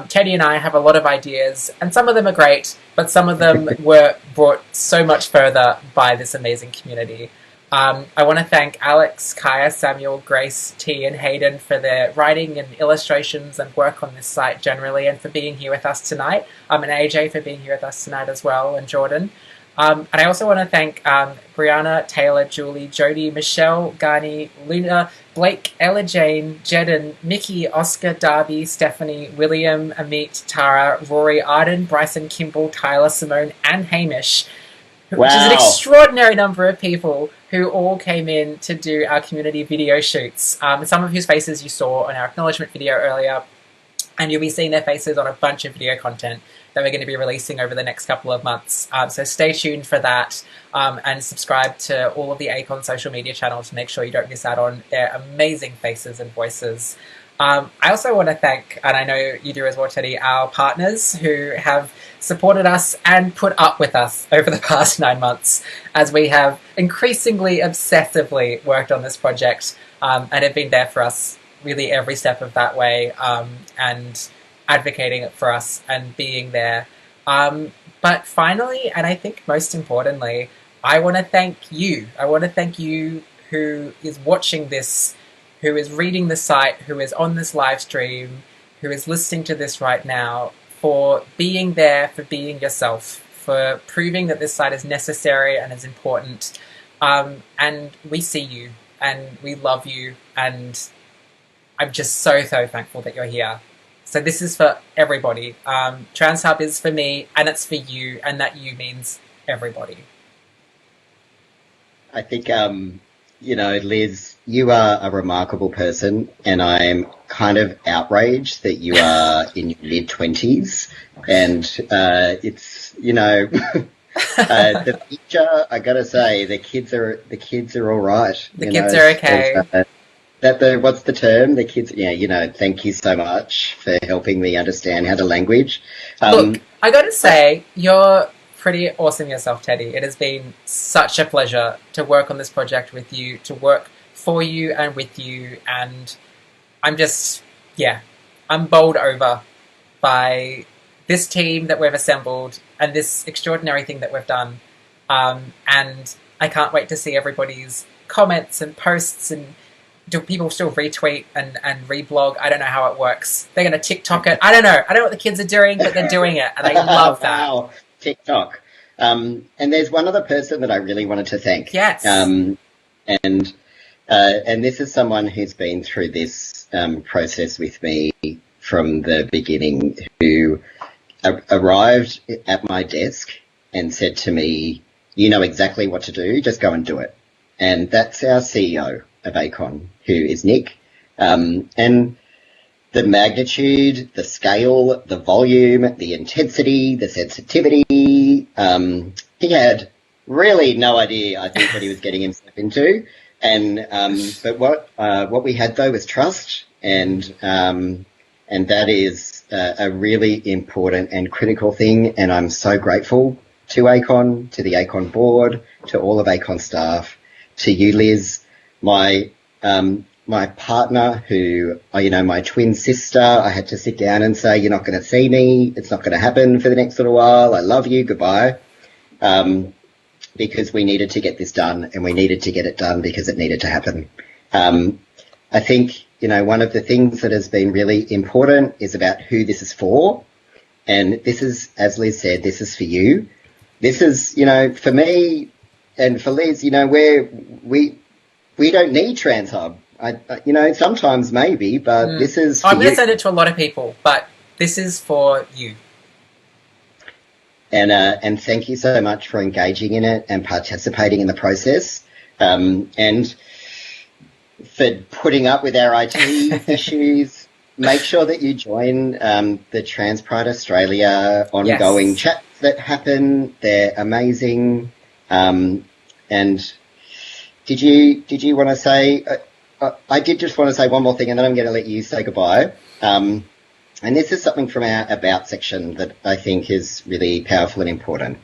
Teddy and I have a lot of ideas, and some of them are great, but some of them were brought so much further by this amazing community. I want to thank Alex, Kaya, Samuel, Grace, T, and Hayden for their writing and illustrations and work on this site generally, and for being here with us tonight, and AJ for being here with us tonight as well, and Jordan. And I also want to thank Brianna, Taylor, Julie, Jody, Michelle, Garni, Luna, Blake, Ella Jane, Jedden, Mickey, Oscar, Darby, Stephanie, William, Amit, Tara, Rory, Arden, Bryson, Kimball, Tyler, Simone, and Hamish, which is an extraordinary number of people who all came in to do our community video shoots. Some of whose faces you saw on our acknowledgement video earlier, and you'll be seeing their faces on a bunch of video content that we're going to be releasing over the next couple of months. So stay tuned for that, and subscribe to all of the ACON social media channels to make sure you don't miss out on their amazing faces and voices. I also want to thank, and I know you do as well, Teddy, our partners who have supported us and put up with us over the past 9 months as we have increasingly obsessively worked on this project, and have been there for us really every step of that way, and advocating for us and being there. But finally, and I think most importantly, I want to thank you. I want to thank you who is watching this, who is reading the site, who is on this live stream, who is listening to this right now, for being there, for being yourself, for proving that this site is necessary and is important. And we see you, and we love you, and I'm just so thankful that you're here. So this is for everybody. TransHub is for me, and it's for you, and that you means everybody. I think, Liz, you are a remarkable person, and I'm kind of outraged that you are in your mid-20s, and it's, the future, I gotta say, the kids are all right. The kids are okay. What's the term? The kids, thank you so much for helping me understand how to language. Look, I gotta say, you're pretty awesome yourself, Teddy. It has been such a pleasure to work on this project with you, to work for you and with you, and I'm just, I'm bowled over by this team that we've assembled and this extraordinary thing that we've done, and I can't wait to see everybody's comments and posts. And do people still retweet and reblog? I don't know how it works. They're going to TikTok it. I don't know what the kids are doing, but they're doing it, and I love that. Wow, TikTok. And there's one other person that I really wanted to thank. Yes. And this is someone who's been through this process with me from the beginning, who arrived at my desk and said to me, "You know exactly what to do, just go and do it." And that's our CEO of ACON, who is Nick. And the magnitude, the scale, the volume, the intensity, the sensitivity, he had really no idea, I think, what he was getting himself into. And but what we had, though, was trust, and that is a really important and critical thing. And I'm so grateful to ACON, to the ACON board, to all of ACON staff, to you, Liz, my partner, who, my twin sister. I had to sit down and say, "You're not going to see me. It's not going to happen for the next little while. I love you. Goodbye." Because we needed to get this done, and we needed to get it done because it needed to happen. I think, one of the things that has been really important is about who this is for. And this is, as Liz said, this is for you. this is, you know, for me and for Liz, you know, we don't need TransHub. You know, sometimes maybe, but this is for I'm going you. to send it to a lot of people, but this is for you. And thank you so much for engaging in it and participating in the process, and for putting up with our IT issues. Make sure that you join the Trans Pride Australia ongoing chats that happen. They're amazing. And did you want to say? I did just want to say one more thing, and then I'm going to let you say goodbye. And this is something from our About section that I think is really powerful and important.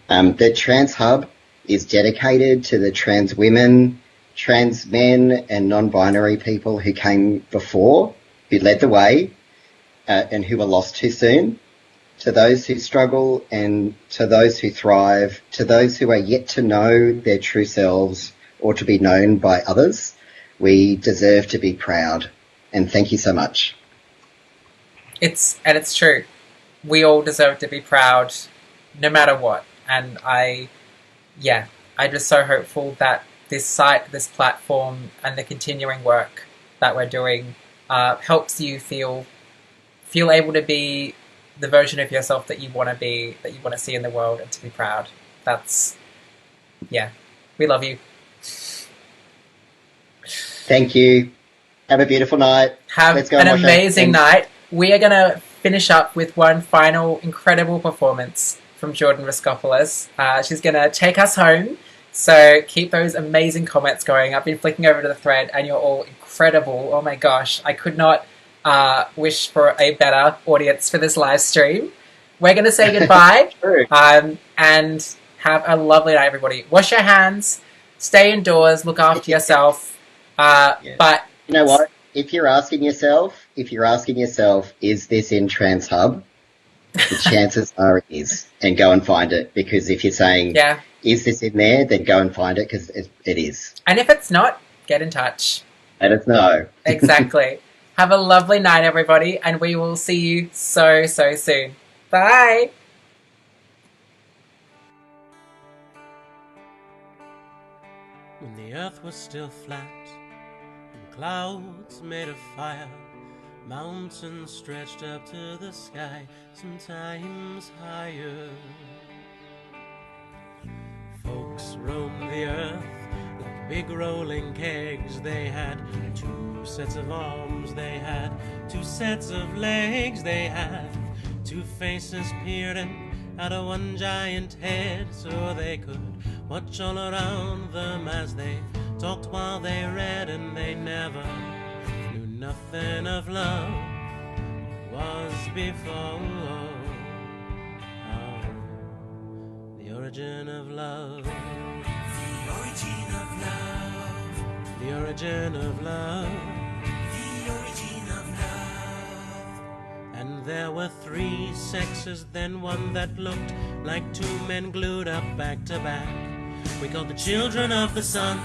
The TransHub is dedicated to the trans women, trans men and non-binary people who came before, who led the way, and who were lost too soon, to those who struggle and to those who thrive, to those who are yet to know their true selves or to be known by others. We deserve to be proud. And thank you so much. It's true. We all deserve to be proud, no matter what. And I'm just so hopeful that this site, this platform, and the continuing work that we're doing helps you feel able to be the version of yourself that you want to be, that you want to see in the world, and to be proud. We love you. Thank you. Have a beautiful night. Have an amazing night. We are going to finish up with one final incredible performance from Jordan Raskopoulos. She's going to take us home. So keep those amazing comments going. I've been flicking over to the thread and you're all incredible. Oh my gosh. I could not wish for a better audience for this live stream. We're going to say goodbye and have a lovely night, everybody. Wash your hands. Stay indoors. Look after yourself. But you know what? If you're asking yourself, is this in TransHub? The chances are it is. And go and find it. Because if you're saying, is this in there? Then go and find it, because it is. And if it's not, get in touch. Let us know. Exactly. Have a lovely night, everybody. And we will see you so soon. Bye. When the earth was still flat, clouds made of fire, mountains stretched up to the sky, sometimes higher. Folks roamed the earth like big rolling kegs. They had 2 sets of arms, they had 2 sets of legs, they had 2 faces peering out of one giant head, so they could watch all around them as they talked while they read, and they never knew nothing of love was before. The origin of love. The origin of love. The origin of love. The origin of love. And there were 3 sexes, then one that looked like 2 men glued up back to back. We called the children of the sun.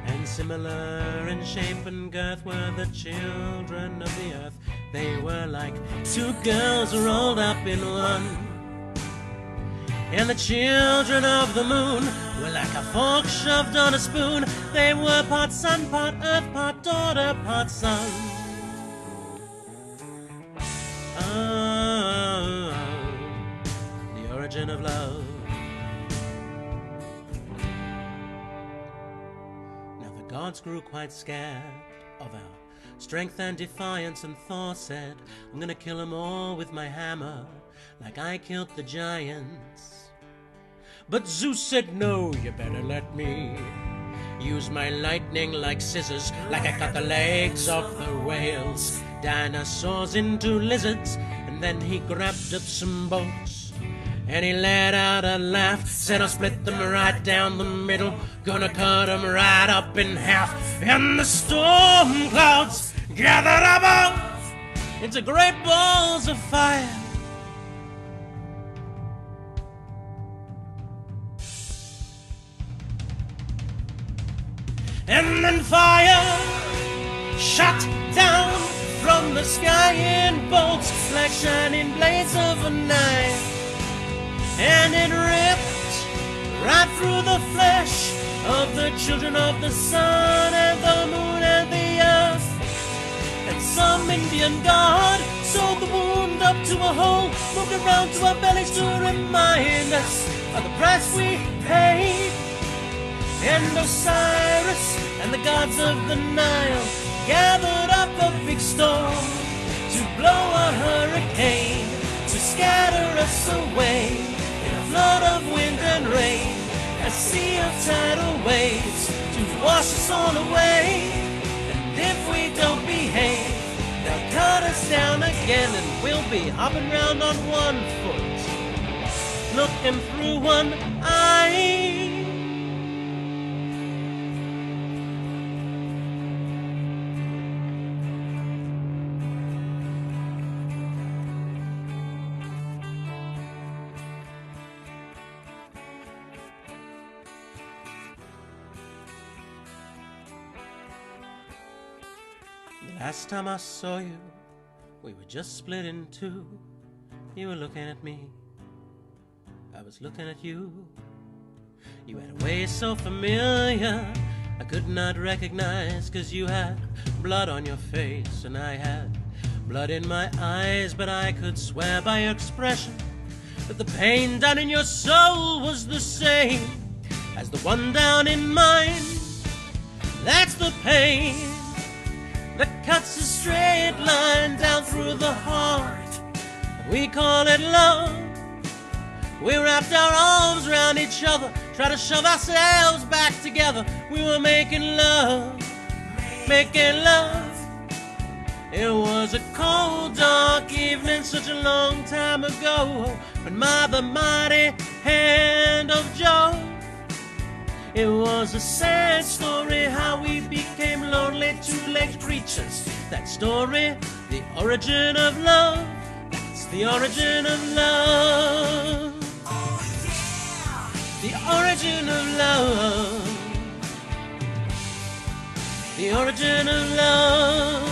And similar in shape and girth were the children of the earth. They were like 2 girls rolled up in one. And the children of the moon were like a fork shoved on a spoon. They were part sun, part earth, part daughter, part son. The origin of love. Gods grew quite scared of our strength and defiance, and Thor said, I'm gonna kill them all with my hammer, like I killed the giants. But Zeus said, no, you better let me use my lightning like scissors, like I cut the legs off the whales, dinosaurs into lizards. And then he grabbed up some bolts and he let out a laugh, said I'll split them right down the middle, gonna cut them right up in half. And the storm clouds gathered above into great balls of fire. And then fire shot down from the sky in bolts like shining blades of a knife. and it ripped right through the flesh of the children of the sun and the moon and the earth. And some Indian god sewed the wound up to a hole, moved around to our bellies to remind us of the price we paid. And Osiris and the gods of the Nile gathered up a big storm to blow a hurricane, to scatter us away in a flood of wind and rain, a sea of tidal waves to wash us all away. And if we don't behave, they'll cut us down again, and we'll be hopping round on one foot, looking through one eye. Last time I saw you, we were just split in two. You were looking at me, I was looking at you. You had a way so familiar, I could not recognize, 'cause you had blood on your face and I had blood in my eyes. But I could swear by your expression that the pain down in your soul was the same as the one down in mine. That's the pain that cuts a straight line down through the heart. We call it love. We wrapped our arms around each other, tried to shove ourselves back together. We were making love, making love. It was a cold, dark evening such a long time ago, when by the mighty hand of Jove, it was a sad story how we became lonely two-legged creatures. That story, the origin of love, that's the origin of love. The origin of love. The origin of love.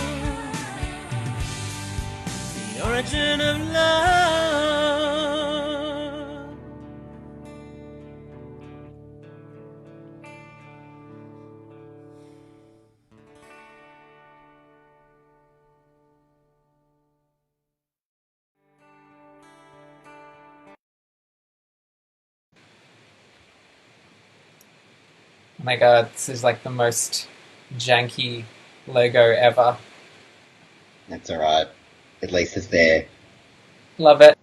The origin of love. Oh my god, this is like the most janky logo ever. That's alright. At least it's there. Love it.